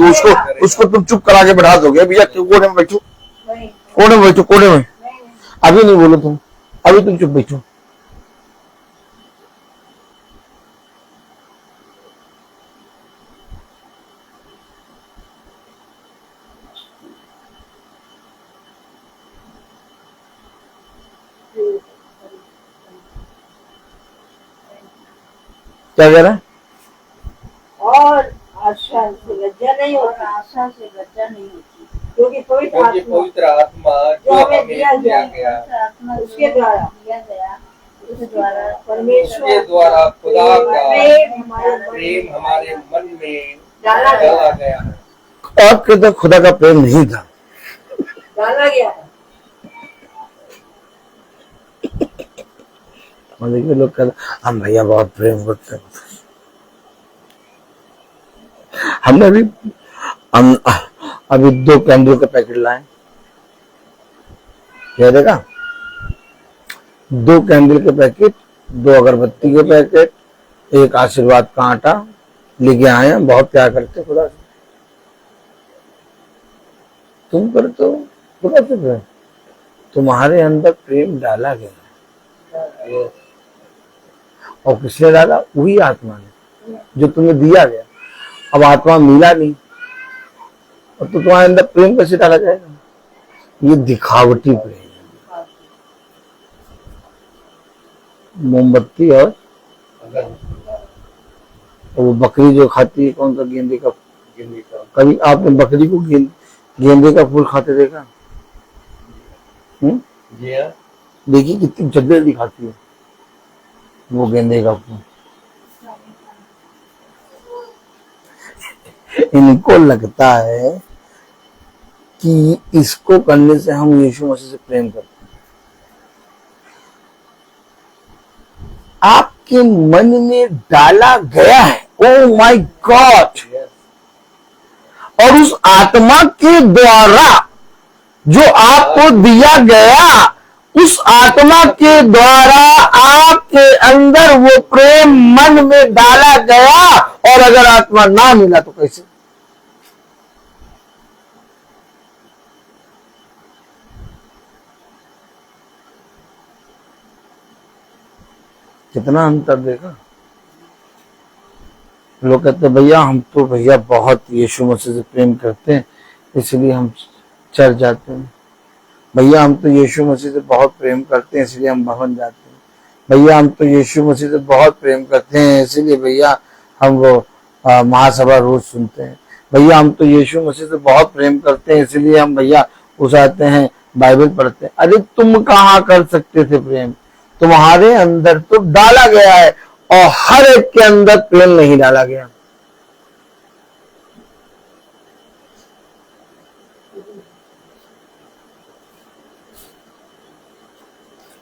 A: उसको तुम चुप करा के बैठा दोगे? भैया कोने में बैठो,
C: नहीं,
A: कोने में बैठो, कोने में।
C: नहीं,
A: अभी नहीं बोलो तुम, अभी तुम चुप बैठो। क्या कह रहा है?
C: और आशा से लज्जा नहीं होती, आशा से लज्जा नहीं होती, क्योंकि
B: पवित्र आत्मा
C: जो हमें दिया गया
B: गया
C: उसके द्वारा परमेश्वर
B: के द्वारा खुदा का
C: प्रेम
B: हमारे मन में
C: डाला
B: डाला गया है।
A: और कहते खुदा का प्रेम नहीं था।
C: डाला गया है।
A: देखिए लोग कहते हम भैया बहुत प्रेम करते हैं। हमने अभी 2 कैंडल के पैकेट लाए। क्या देखा? 2 कैंडल के पैकेट, 2 अगरबत्ती के पैकेट, 1 आशीर्वाद का आटा लेके आए हैं। बहुत प्यार करते खुदा से। तुम करते हो खुदा से प्रेम? तुम्हारे अंदर प्रेम डाला गया, और किसने डाला? वही आत्मा ने जो तुम्हें दिया गया। अब आत्मा मिला नहीं, और तो तुम्हारे अंदर प्रेम कैसे डाला जाएगा? ये दिखावटी प्रेम। मोमबत्ती और वो बकरी जो खाती है, कौन सा? गेंदे का। कभी आपने बकरी को गेंदे का फूल खाते देखा? देखिए कितनी जल्दी दिखाती है वो गेंदे का फूल। इनको लगता है कि इसको करने से हम यीशु मसीह से प्रेम करते हैं। आपके मन में डाला गया है, ओ माय गॉड, और उस आत्मा के द्वारा जो आपको दिया गया, उस आत्मा के द्वारा आपके अंदर वो प्रेम मन में डाला गया। और अगर आत्मा ना मिला तो कैसे? कितना अंतर देखा। लोग कहते भैया हम तो भैया बहुत यीशु मसीह से प्रेम करते हैं इसलिए हम चर्च जाते हैं। भैया हम तो यीशु मसीह से बहुत प्रेम करते हैं इसलिए हम भवन जाते हैं। भैया हम तो यीशु मसीह से बहुत प्रेम करते हैं इसलिए भैया हम वो महासभा रोज सुनते हैं। भैया हम तो यीशु मसीह से बहुत प्रेम करते हैं इसलिए हम भैया उस आते हैं, बाइबल पढ़ते हैं। अरे तुम कहाँ कर सकते थे प्रेम? तुम्हारे अंदर तो डाला गया है और हर एक के अंदर प्रेम नहीं डाला गया।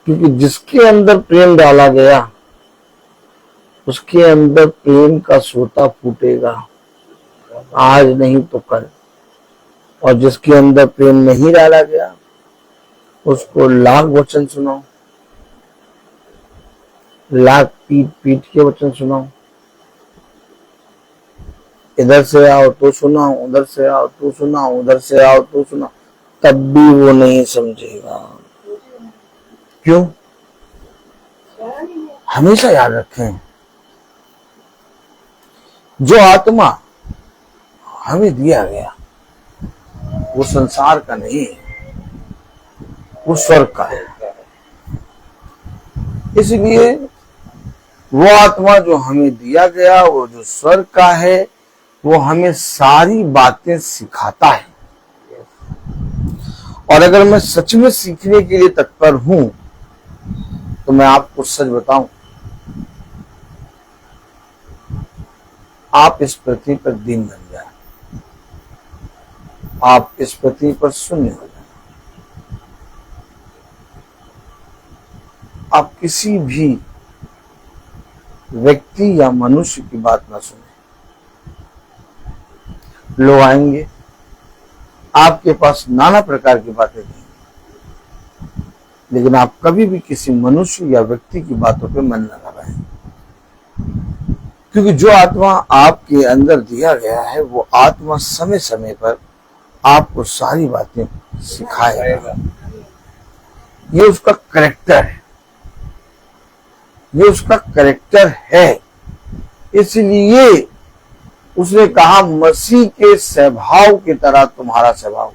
A: क्योंकि जिसके अंदर प्रेम डाला गया उसके अंदर प्रेम का सोता फूटेगा, आज नहीं तो कल। और जिसके अंदर प्रेम नहीं डाला गया उसको लाख वचन सुनाओ, लाख पीट पीट के वचन सुनाओ, इधर से आओ तो सुनाओ, उधर से आओ तो सुनाओ, उधर से आओ तो सुनाओ, तब भी वो नहीं समझेगा। क्यों? हमेशा याद रखें, जो आत्मा हमें दिया गया वो संसार का नहीं है, वो स्वर्ग का है। इसलिए वो आत्मा जो हमें दिया गया, वो जो स्वर्ग का है, वो हमें सारी बातें सिखाता है। और अगर मैं सच में सीखने के लिए तत्पर हूं तो मैं आपको सच बताऊं, आप इस पृथ्वी पर दीन बन जाए, आप इस पृथ्वी पर शून्य हो जाए, आप किसी भी व्यक्ति या मनुष्य की बात ना सुने। लोग आएंगे आपके पास नाना प्रकार की बातें देंगे, लेकिन आप कभी भी किसी मनुष्य या व्यक्ति की बातों पे मन न लगाएं। क्योंकि जो आत्मा आपके अंदर दिया गया है वो आत्मा समय समय पर आपको सारी बातें सिखाएगा। ये उसका कैरेक्टर है, ये उसका कैरेक्टर है। इसलिए उसने कहा मसीह के स्वभाव की तरह तुम्हारा स्वभाव हो।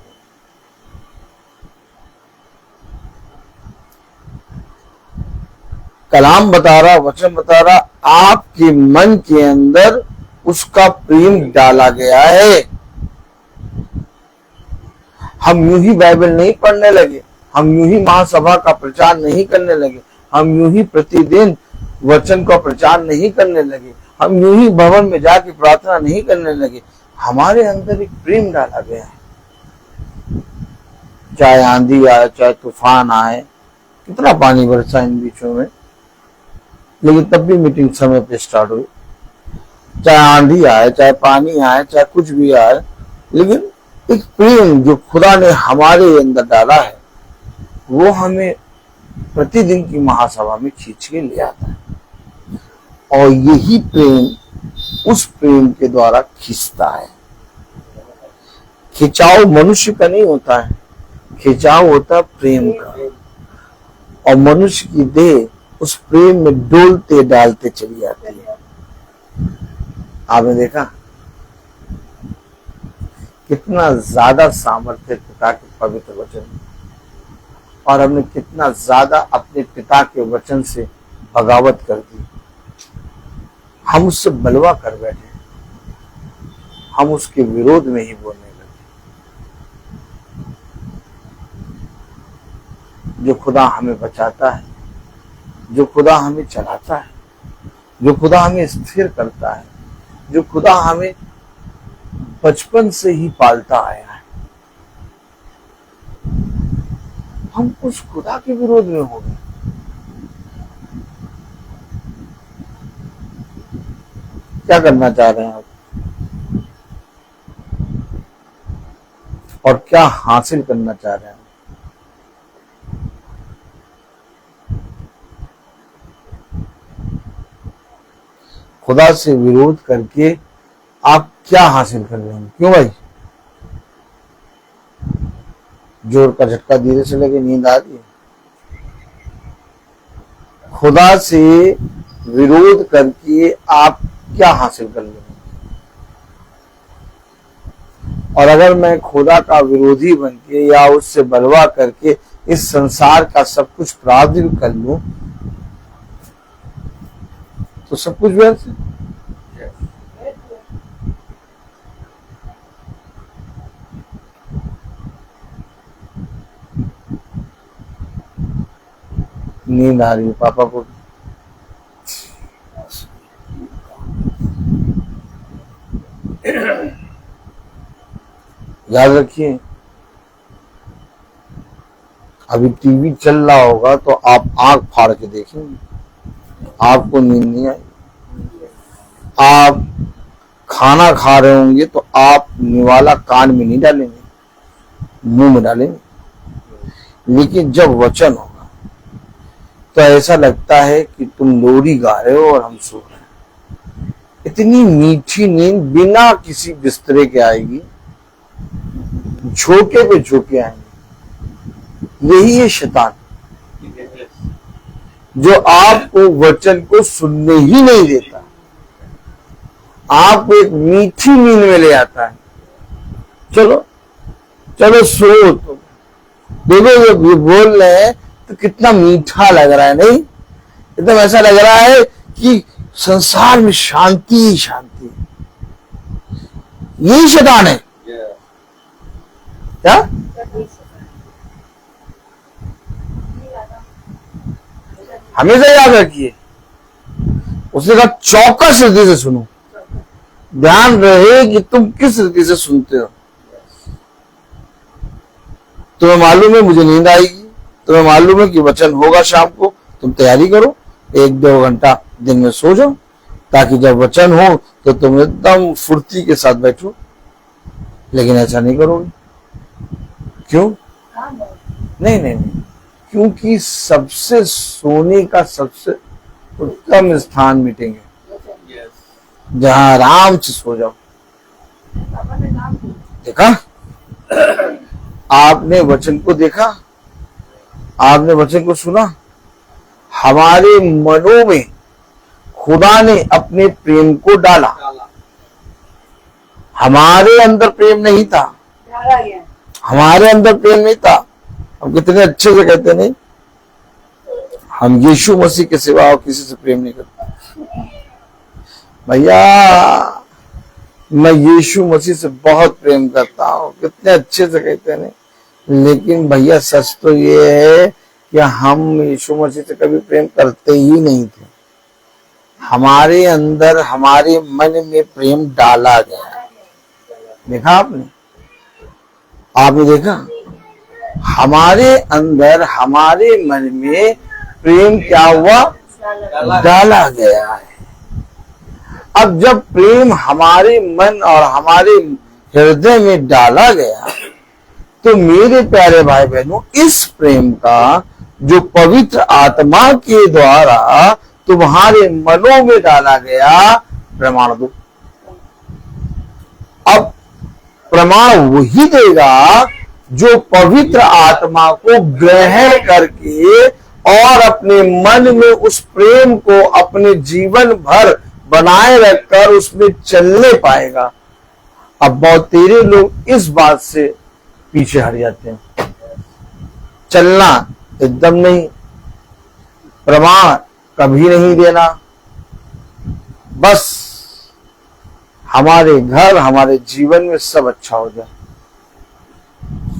A: कलाम बता रहा, वचन बता रहा, आपके मन के अंदर उसका प्रेम डाला गया है। हम यूं ही बाइबल नहीं पढ़ने लगे, हम यूं ही महासभा का प्रचार नहीं करने लगे, हम यूं ही प्रतिदिन वचन का प्रचार नहीं करने लगे, हम यूं ही भवन में जाके प्रार्थना नहीं करने लगे। हमारे अंदर एक प्रेम डाला गया है। चाहे आंधी आए, चाहे तूफान आए, कितना पानी बरसा इन बीचों में, लेकिन तब भी मीटिंग समय पे स्टार्ट हुई। चाहे आंधी आए, चाहे पानी आए, चाहे कुछ भी आए, लेकिन एक प्रेम जो खुदा ने हमारे अंदर डाला है वो हमें प्रतिदिन की महासभा में खींच के ले आता है। और यही प्रेम उस प्रेम के द्वारा खींचता है। खिंचाव मनुष्य का नहीं होता है, खिंचाव होता है प्रेम का। और मनुष्य की देह उस प्रेम में डोलते डालते चली जाती है। आपने देखा कितना ज्यादा सामर्थ्य पिता के पवित्र वचन, और हमने कितना ज्यादा अपने पिता के वचन से बगावत कर दी। हम उससे बलवा कर बैठे, हम उसके विरोध में ही बोलने लगे। जो खुदा हमें बचाता है, जो खुदा हमें चलाता है, जो खुदा हमें स्थिर करता है, जो खुदा हमें बचपन से ही पालता आया है, हम उस खुदा के विरोध में हो गए। क्या करना चाह रहे हैं आप और क्या हासिल करना चाह रहे हैं? खुदा से विरोध करके आप क्या हासिल कर रहे हैं? क्यों भाई? जोर का झटका धीरे से लगे, नींद आ रही है? खुदा से विरोध करके आप क्या हासिल कर लेंगे? और अगर मैं खुदा का विरोधी बन के या उससे बलवा करके इस संसार का सब कुछ प्राप्त कर लूं तो सब कुछ व्यर्थ है। नींद आ रही है पापा को। याद रखिए, अभी टीवी चल रहा होगा तो आप आंख फाड़ के देखेंगे, आपको नींद नहीं आएगी। आप खाना खा रहे होंगे तो आप निवाला कान में नहीं डालेंगे, मुंह में डालेंगे। लेकिन जब वचन होगा तो ऐसा लगता है कि तुम लोरी गा रहे हो और हम सो रहे हैं। इतनी मीठी नींद बिना किसी बिस्तरे के आएगी, झोंके पे झोंके आएंगे। यही है शैतान, जो आपको वचन को सुनने ही नहीं देता, आपको एक मीठी नींद में ले आता है। चलो चलो सो, तो देखो जब ये बोल रहे हैं तो कितना मीठा लग रहा है, नहीं? एकदम ऐसा लग रहा है कि संसार में शांति ही शांति। यही शैतान है क्या? हमेशा याद रखिए, उसने कहा चौकस रीति से सुनो। ध्यान रहे कि तुम किस रीति से सुनते हो। तुम्हें मालूम है मुझे नींद आएगी, तुम्हें मालूम है कि वचन होगा शाम को, तुम तैयारी करो, 1-2 घंटा दिन में सो जाओ, ताकि जब वचन हो तो तुम एकदम फुर्ती के साथ बैठो। लेकिन ऐसा नहीं करोगे। क्यों? नहीं नहीं नहीं, क्योंकि सबसे सोने का सबसे उत्तम स्थान मीटिंग है, जहां आराम से सो जाओ। देखा? आपने वचन को देखा, आपने वचन को सुना। हमारे मनों में खुदा ने अपने प्रेम को डाला। हमारे अंदर प्रेम नहीं था, हमारे अंदर प्रेम नहीं था। हम कितने अच्छे से कहते नहीं, हम यीशु मसीह के सिवा और किसी से प्रेम नहीं करते। भैया मैं यीशु मसीह से बहुत प्रेम करता हूँ, कितने अच्छे से कहते नहीं। लेकिन भैया सच तो ये है कि हम यीशु मसीह से कभी प्रेम करते ही नहीं थे। हमारे अंदर हमारे मन में प्रेम डाला गया। देखा आपने? आपने देखा? हमारे अंदर हमारे मन में प्रेम क्या हुआ? डाला गया है। अब जब प्रेम हमारे मन और हमारे हृदय में डाला गया तो मेरे प्यारे भाई बहनों, इस प्रेम का जो पवित्र आत्मा के द्वारा तुम्हारे मनों में डाला गया, प्रमाण दो। अब प्रमाण वही देगा जो पवित्र आत्मा को ग्रहण करके और अपने मन में उस प्रेम को अपने जीवन भर बनाए रखकर उसमें चलने पाएगा। अब बहुत तेरे लोग इस बात से पीछे हट जाते हैं। चलना एकदम नहीं, प्रमाण कभी नहीं देना, बस हमारे घर हमारे जीवन में सब अच्छा हो जाए।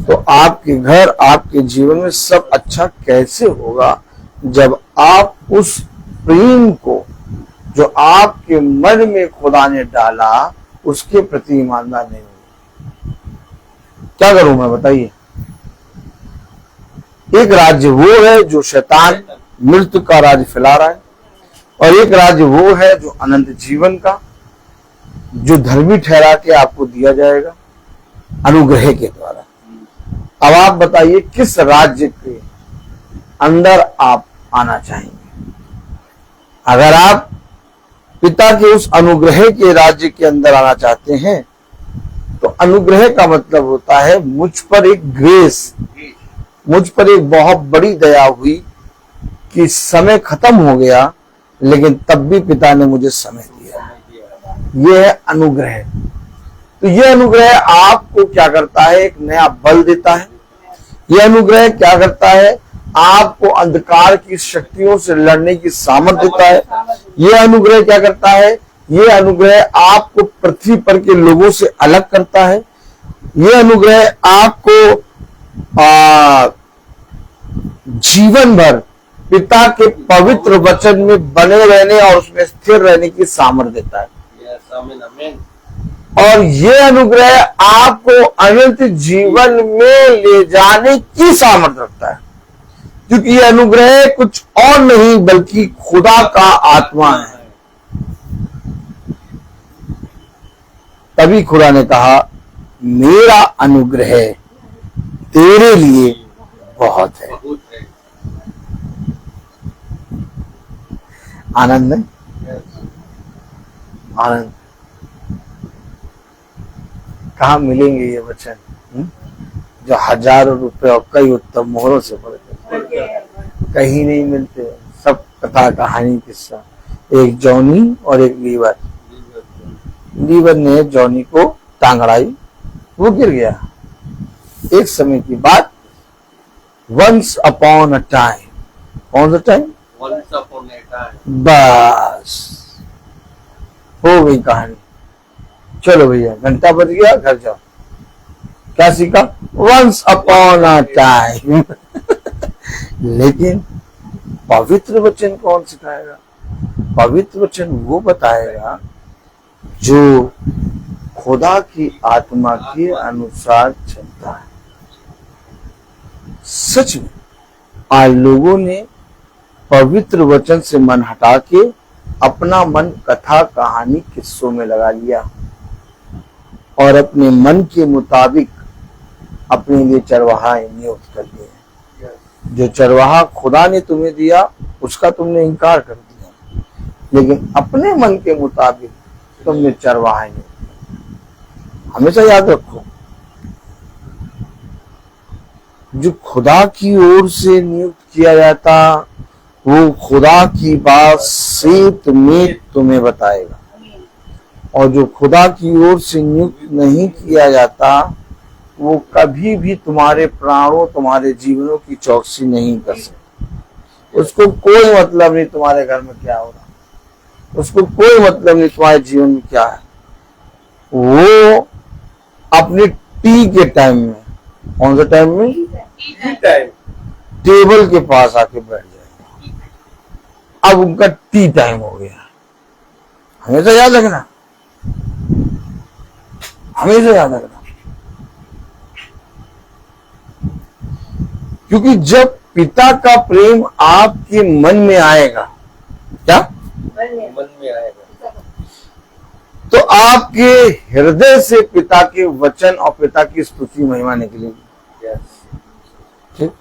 A: तो आपके घर आपके जीवन में सब अच्छा कैसे होगा? जब आप उस प्रेम को जो आपके मन में खुदा ने डाला उसके प्रति ईमानदार नहीं होंगे। क्या करूं मैं, बताइए? एक राज्य वो है जो शैतान मृत्यु का राज्य फैला रहा है, और एक राज्य वो है जो अनंत जीवन का, जो धर्मी ठहरा के आपको दिया जाएगा अनुग्रह के द्वारा। अब आप बताइए किस राज्य के अंदर आप आना चाहेंगे? अगर आप पिता के उस अनुग्रह के राज्य के अंदर आना चाहते हैं, तो अनुग्रह का मतलब होता है मुझ पर एक ग्रेस, मुझ पर एक बहुत बड़ी दया हुई कि समय खत्म हो गया, लेकिन तब भी पिता ने मुझे समय दिया। यह है अनुग्रह। तो यह अनुग्रह आपको क्या करता है? एक नया बल देता है। यह अनुग्रह क्या करता है? आपको अंधकार की शक्तियों से लड़ने की सामर्थ्य देता है। यह अनुग्रह क्या करता है? यह अनुग्रह आपको पृथ्वी पर के लोगों से अलग करता है। यह अनुग्रह आपको जीवन भर पिता के पवित्र वचन में बने रहने और उसमें स्थिर रहने की सामर्थ्य देता है। और यह अनुग्रह आपको अनंत जीवन में ले जाने की सामर्थ्य रखता है, क्योंकि यह अनुग्रह कुछ और नहीं बल्कि खुदा का आत्मा है। तभी खुदा ने कहा, मेरा अनुग्रह तेरे लिए बहुत है। आनंद है, आनंद। कहाँ मिलेंगे ये वचन जो हजारों रुपए और कई उत्तम मोहरों से पढ़ते? कहीं नहीं मिलते। सब कथा कहानी किस्सा। एक जॉनी और एक लीवर। लीवर ने जॉनी को टांग अड़ाई, वो गिर गया। एक समय की बात, वंस अपॉन अ टाइम। कौन सा time?
B: Once upon a time.
A: बस हो गई कहानी। चलो भैया, घंटा बज गया, घर जाओ। क्या सीखा? Once upon a time. लेकिन पवित्र वचन कौन सिखाएगा? पवित्र वचन वो बताएगा जो खुदा की आत्मा के अनुसार चलता है। सच में आज लोगों ने पवित्र वचन से मन हटा के अपना मन कथा कहानी किस्सों में लगा लिया और अपने मन के मुताबिक अपने लिए चरवाहा नियुक्त कर दिए। जो चरवाहा खुदा ने तुम्हें दिया उसका तुमने इनकार कर दिया, लेकिन अपने मन के मुताबिक तुमने चरवाहा नियुक्त किया। हमेशा याद रखो, जो खुदा की ओर से नियुक्त किया जाता वो खुदा की बात सेत में तुम्हें बताएगा, और जो खुदा की ओर से नियुक्त नहीं किया जाता वो कभी भी तुम्हारे प्राणों, तुम्हारे जीवनों की चौकसी नहीं कर सकता। उसको कोई मतलब नहीं तुम्हारे घर में क्या हो रहा, उसको कोई मतलब नहीं तुम्हारे जीवन में क्या है। वो अपने टी के टाइम में, कौन सा टाइम में?
B: टाइम।
A: टेबल के पास आके बैठ जाएगा। अब उनका टी टाइम हो गया। हमेशा याद रखना, हमेशा याद रखना, क्योंकि जब पिता का प्रेम आपके मन में आएगा, क्या
B: मन में आएगा,
A: तो आपके हृदय से पिता के वचन और पिता की स्तुति महिमा निकलेगी। ठीक।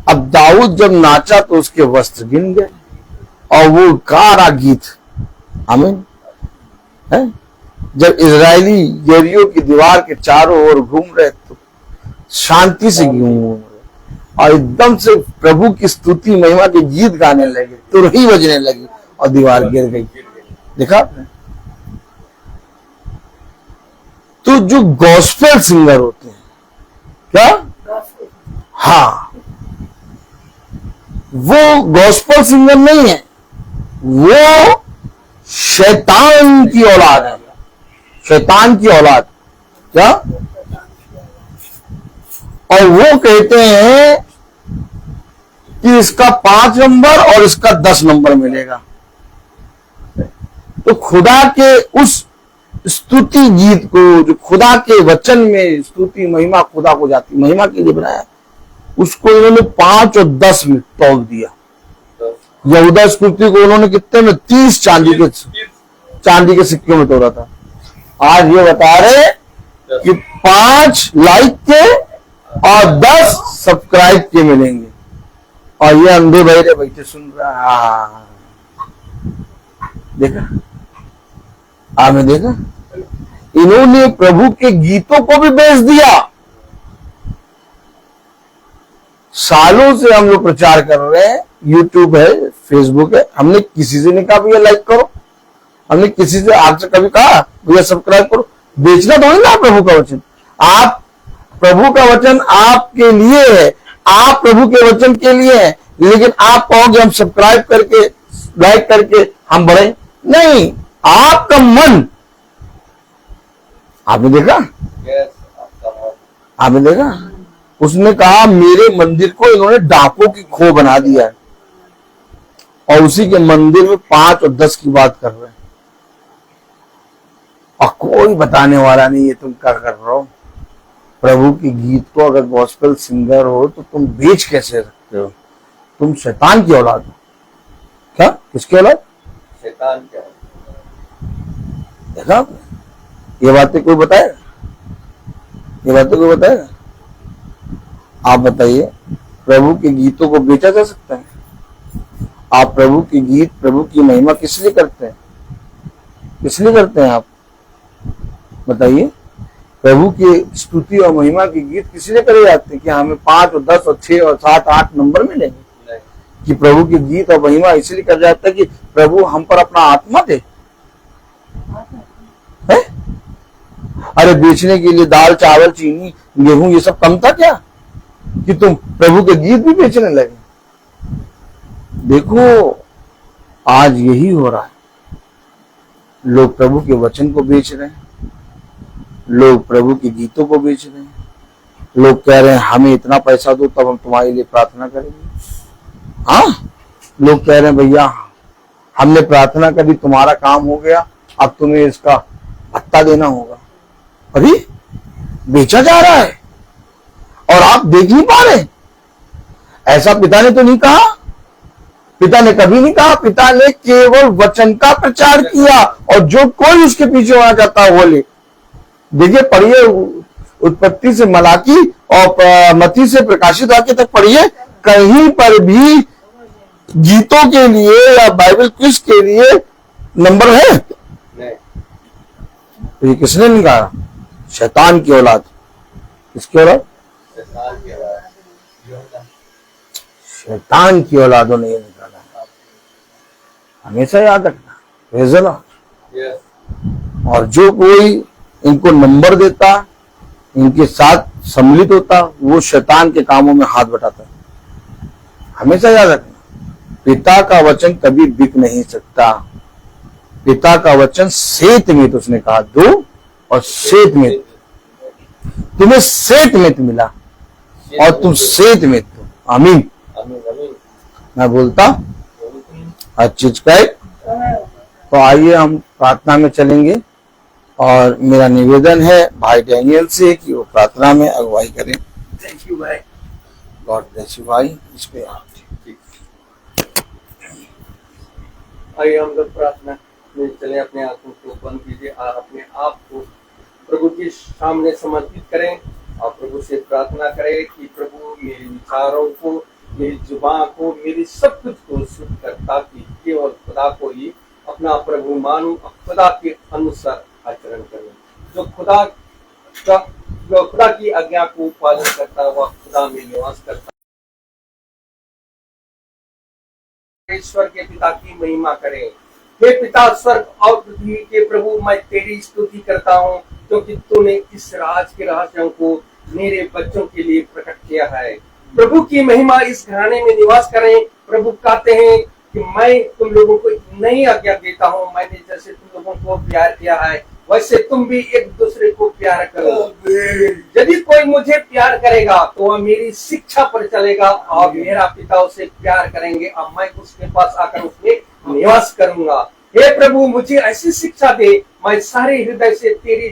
A: अब दाऊद जब नाचा तो उसके वस्त्र गिन गए और वो गा रहा गीत। आमीन है। जब इजरायली यरीहो की दीवार के चारों ओर घूम रहे तो शांति से घूम रहे और एकदम से प्रभु की स्तुति महिमा के गीत गाने लगे, तुरही बजने लगी और दीवार गिर गई। देखा आपने? तो जो गॉस्पेल सिंगर होते हैं, क्या? हाँ, वो गॉस्पेल सिंगर नहीं है, वो शैतान की औलाद है। शैतान की औलाद। क्या? और वो कहते हैं कि इसका 5 नंबर और इसका 10 नंबर मिलेगा। तो खुदा के उस स्तुति गीत को, जो खुदा के वचन में स्तुति महिमा खुदा को जाती, महिमा के लिए बनाया, उसको इन्होंने 5 और 10 में तौल दिया। यहूदा इस्करियोती को उन्होंने कितने में? 30 चांदी के सिक्के में तोड़ा था। आज ये बता रहे कि 5 लाइक के और 10 सब्सक्राइब के मिलेंगे, और ये अंधे बहरे बैठे सुन रहा। देखा आपने? देखा इन्होंने प्रभु के गीतों को भी बेच दिया। सालों से हम लोग प्रचार कर रहे हैं, यूट्यूब है, फेसबुक है, हमने किसी से नहीं कहा भैया लाइक करो, हमने किसी से आपसे कभी कहा भैया सब्सक्राइब करो। बेचना थोड़ी ना प्रभु का वचन। आप प्रभु का वचन आपके लिए है, आप प्रभु के वचन के लिए है, लेकिन आप कहोगे हम सब्सक्राइब करके लाइक करके हम बढ़े नहीं। आपका मन, आपने देखा? आपने देखा? उसने कहा मेरे मंदिर को इन्होंने डाकों की खो बना दिया है, और उसी के मंदिर में 5 और 10 की बात कर रहे हैं, और कोई बताने वाला नहीं है तुम क्या कर रहे हो। प्रभु के गीत को अगर गॉस्पेल सिंगर हो तो तुम बेच कैसे सकते हो? तुम शैतान की औलाद हो। क्या? किसकी औलाद?
B: शैतान की औलाद।
A: देखा आपने? ये बातें कोई बताएगा? ये बातें कोई बताएगा? आप बताइए, प्रभु के गीतों को बेचा जा सकता है? आप प्रभु के गीत, प्रभु की महिमा किस लिए करते हैं? किस लिए करते हैं आप? बताइए। प्रभु की स्तुति और महिमा के गीत किस लिए करे जाते हैं? कि हमें 5 और 10 और 6 और 7 8 नंबर मिलेंगे? कि प्रभु के गीत और महिमा इसलिए कर जाता है कि प्रभु हम पर अपना आत्मा दे है? अरे बेचने के लिए दाल चावल चीनी गेहूं ये सब कम था क्या कि तुम प्रभु के गीत भी बेचने लगे? देखो आज यही हो रहा है। लोग प्रभु के वचन को बेच रहे हैं, लोग प्रभु के गीतों को बेच रहे हैं, लोग कह रहे हैं हमें इतना पैसा दो तब हम तुम्हारे लिए प्रार्थना करेंगे। हाँ, लोग कह रहे हैं भैया हमने प्रार्थना करी, तुम्हारा काम हो गया, अब तुम्हें इसका भत्ता देना होगा। अरे बेचा जा रहा है और आप देख नहीं पा रहे। ऐसा पिता ने तो नहीं कहा, पिता ने कभी नहीं कहा। पिता ने केवल वचन का प्रचार किया, और जो कोई उसके पीछे होना चाहता है वो ले। देखिए, पढ़िए उत्पत्ति से मलाकी और मत्ती से प्रकाशित वाक्य तक पढ़िए, कहीं पर भी गीतों के लिए या बाइबल क्विज के लिए नंबर है नहीं। तो ये किसने निकाला? शैतान की औलाद। किसकी औलाद? शैतान की औलादों ने ये निकाला। हमेशा याद रखना। Praise the Lord. और जो कोई इनको नंबर देता, इनके साथ सम्मिलित होता, वो शैतान के कामों में हाथ बटाता। हमेशा याद रखना, पिता का वचन कभी बिक नहीं सकता। पिता का वचन सेत में, तो उसने कहा दो और सेत में, तुम्हें सेत में मिला और तुम सेत में तो। आमीन। मैं बोलता हर चीज का। तो आइए हम प्रार्थना में चलेंगे, और मेरा निवेदन है भाई डैनियल से कि वो प्रार्थना में अगुवाई करें।
B: थैंक यू भाई।
A: गॉड ब्लेस यू भाई। इस पे आप
B: आइए हम लोग प्रार्थना में चले। अपने आंखों को बंद कीजिए, अपने आप को प्रभु के सामने समर्पित करें और प्रभु से प्रार्थना करें कि प्रभु मेरे विचारों को, मेरी जुबान को, मेरी सब कुछ को शुद्ध कर, ताकि केवल खुदा को ही अपना प्रभु मानूं और खुदा के अनुसार आचरण करूं। जो खुदा की आज्ञा को पालन करता है वह खुदा में निवास करता है। ईश्वर के पिता की महिमा करें। हे पिता स्वर्ग और पृथ्वी के प्रभु, मैं तेरी स्तुति करता हूँ क्योंकि तूने इस राज के रहस्यों को मेरे बच्चों के लिए प्रकट किया है। प्रभु की महिमा इस घराने में निवास करें। प्रभु कहते हैं कि मैं तुम लोगों को नई आज्ञा देता हूँ, मैंने जैसे तुम लोगों को प्यार किया है वैसे तुम भी एक दूसरे को प्यार करो। यदि कोई मुझे प्यार करेगा तो वह मेरी शिक्षा पर चलेगा, और मेरा पिता उसे प्यार करेंगे और मैं उसके पास आकर उसमें निवास करूंगा। हे प्रभु, मुझे ऐसी शिक्षा दे, मैं सारे हृदय से तेरी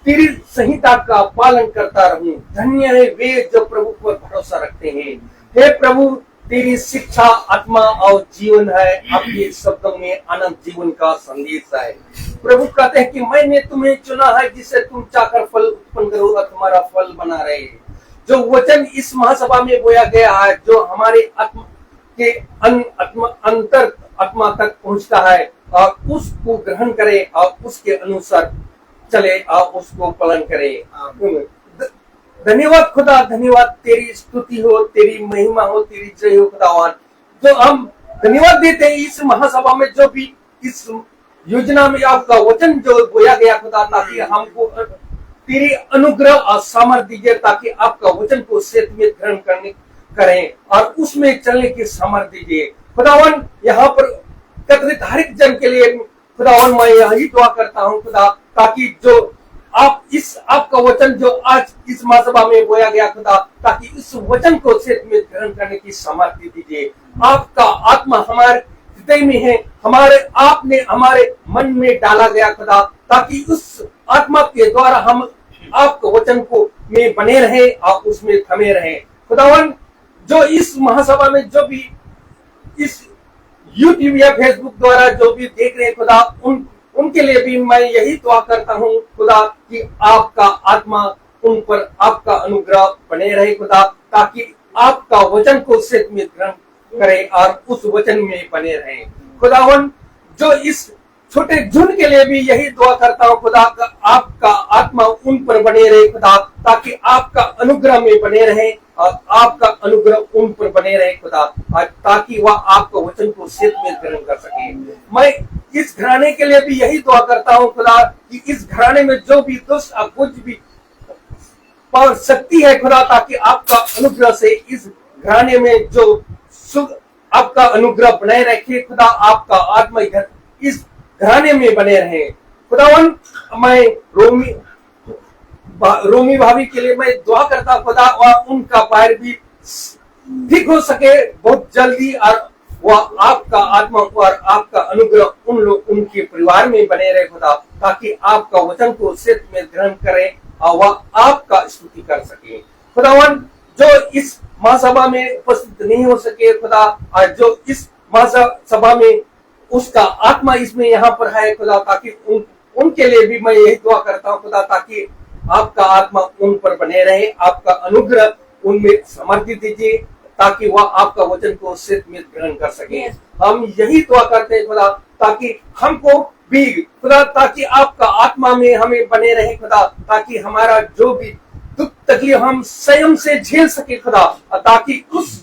B: तेरी संहिता का पालन करता रहूं। धन्य है वे जो प्रभु पर भरोसा रखते हैं। हे प्रभु, तेरी शिक्षा आत्मा और जीवन है। आपके शब्दों में अनंत जीवन का संदेश है। प्रभु कहते हैं कि मैंने तुम्हें चुना है जिससे तुम चाकर फल उत्पन्न करो और तुम्हारा फल बना रहे। जो वचन इस महासभा में बोया गया है, जो हमारे आत्मा के अंतर आत्मा तक पहुंचता है, और उसको ग्रहण करे और उसके अनुसार चले और उसको पालन करे। धन्यवाद खुदा, धन्यवाद, तेरी स्तुति हो, तेरी महिमा हो, तेरी जय हो खुदावन। जो हम धन्यवाद देते हैं इस महासभा में, जो भी इस योजना में आपका वचन जो बोया गया खुदा, ताकि हमको तेरी अनुग्रह और सामर्थ्य दीजिए, ताकि आपका वचन को सेहत में ग्रहण करें और उसमें चलने की सामर्थ्य दीजिए खुदावन। यहाँ पर एकत्रित हर एक जन के लिए खुदावन मैं यही दुआ करता हूँ खुदा, ताकि जो आप इस आपका वचन जो आज इस महासभा में बोया गया खुदा, ताकि इस वचन को सेहत में ग्रहण करने की सामर्थ्य दीजिए। आपका आत्मा हमारे हृदय में है, आपने हमारे मन में डाला गया खुदा, ताकि उस आत्मा के द्वारा हम आपके वचन को में बने रहे और उसमें थमे रहे खुदावन। जो इस महासभा में जो भी इस यूट्यूब या फेसबुक द्वारा जो भी देख रहे हैं खुदा, उनके लिए भी मैं यही दुआ करता हूँ खुदा कि आपका आत्मा उन पर आपका अनुग्रह बने रहे खुदा, ताकि आपका वचन को सेहत में ग्रहण करें और उस वचन में बने रहें खुदावन। जो इस छोटे झुंड के लिए भी यही दुआ करता हूँ खुदा, आपका आत्मा उन पर बने रहे खुदा, ताकि आपका अनुग्रह में बने रहे और आपका अनुग्रह उन पर बने रहे खुदा, ताकि वह आपका वचन को सेहत में ग्रहण कर सके। मैं इस घराने के लिए भी यही दुआ करता हूँ खुदा, कि इस घराने में जो भी दुष्ट और कुछ भी पावर शक्ति है खुदा, ताकि आपका अनुग्रह से इस घराने में जो सुख आपका अनुग्रह बनाए रखे खुदा, आपका आत्मा इस घराने में बने रहे खुदावन। मैं रोमी भाभी के लिए मैं दुआ करता खुदा, और उनका पैर भी ठीक हो सके बहुत जल्दी, और वह आपका आत्मा और आपका अनुग्रह उनके परिवार में बने रहे खुदा, ताकि आपका वचन को सेहत में ग्रहण करें और वह आपका स्तुति कर सके खुदावन। जो इस महासभा में उपस्थित नहीं हो सके खुदा, और जो इस महासभा में उसका आत्मा इसमें यहाँ पर है खुदा, ताकि उनके लिए भी मैं यही दुआ करता हूँ खुदा, ताकि आपका आत्मा उन पर बने रहे, आपका अनुग्रह उनमें समर्थी दीजिए, ताकि वह आपका वचन को सेहत में ग्रहण कर सके। हम यही दुआ करते हैं खुदा, ताकि हमको भी खुदा, ताकि आपका आत्मा में हमें बने रहे खुदा, ताकि हमारा जो भी दुख तकलीफ हम स्वयं से झेल सके खुदा, ताकि उस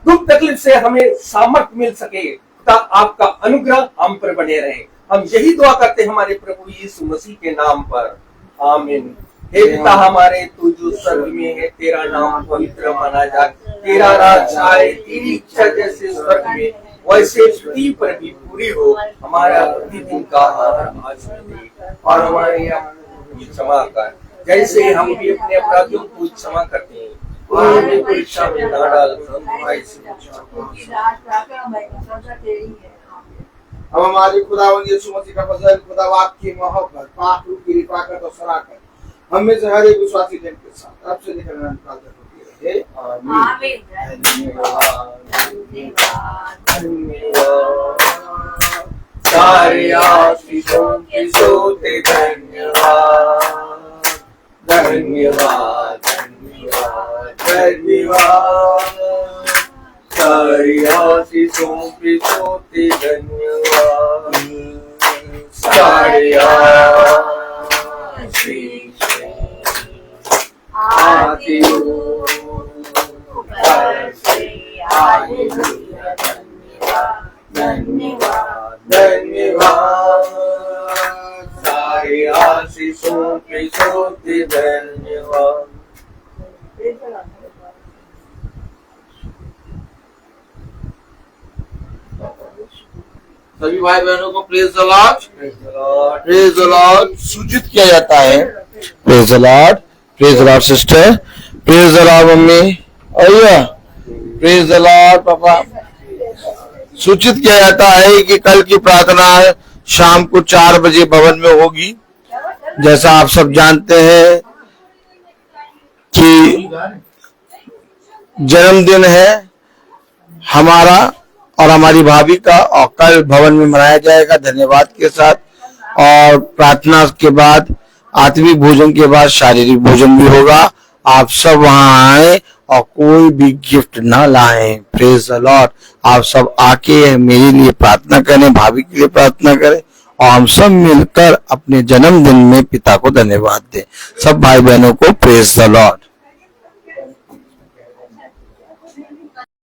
B: दुख तकलीफ से हमें सामर्थ्य मिल सके खुदा, आपका अनुग्रह हम पर बने रहे। हम यही दुआ करते हैं हमारे प्रभु यीशु मसीह के नाम पर, आमीन। हे पिता हमारे, तू जो स्वर्ग में है, तेरा नाम पवित्र माना जाए, तेरा राज आए, तेरी इच्छा जैसे स्वर्ग में वैसे पृथ्वी पर भी पूरी हो। हमारा प्रतिदिन का आहार आज हमें दे, और हमारे क्षमा कर, जैसे हम भी अपने अपराधियों को क्षमा करते हैं, और हमें परीक्षा में न डाल,
A: अब हमारे खुदावन यीशु मसीह का फजल, खुदावंद की मोहब्बत, पाक रूप की रिफाकत और शराकत हम में से हर एक विश्वासी जन के साथ अब से लेकर अनंत काल तक होती रहे। आमीन। धन्यवाद सारे आशीषों के सोते धन्यवाद, धन्यवाद, धन्यवाद, धन्यवाद सारे आशीषों के सोते धन्यवाद, सारे आती धन्यवाद, धन्यवाद सारे आशीषों के सोते धन्यवाद। सभी भाई बहनों को praise the lord, praise the lord सूचित किया जाता है। Praise the lord, praise the lord sister, praise the lord mummy, अय्या प्रेज द लॉर्ड पापा। सूचित किया जाता है कि कल की प्रार्थना शाम को 4 बजे भवन में होगी, जैसा आप सब जानते हैं कि जन्मदिन है हमारा और हमारी भाभी का, और कल भवन में मनाया जाएगा धन्यवाद के साथ, और प्रार्थना के बाद आत्मिक भोजन के बाद शारीरिक भोजन भी होगा। आप सब वहां आए और कोई भी गिफ्ट ना लाएं। Praise the Lord. आप सब आके मेरे लिए प्रार्थना करें, भाभी के लिए प्रार्थना करें, और हम सब मिलकर अपने जन्मदिन में पिता को धन्यवाद दें। सब भाई बहनों को प्रेज द लॉर्ड।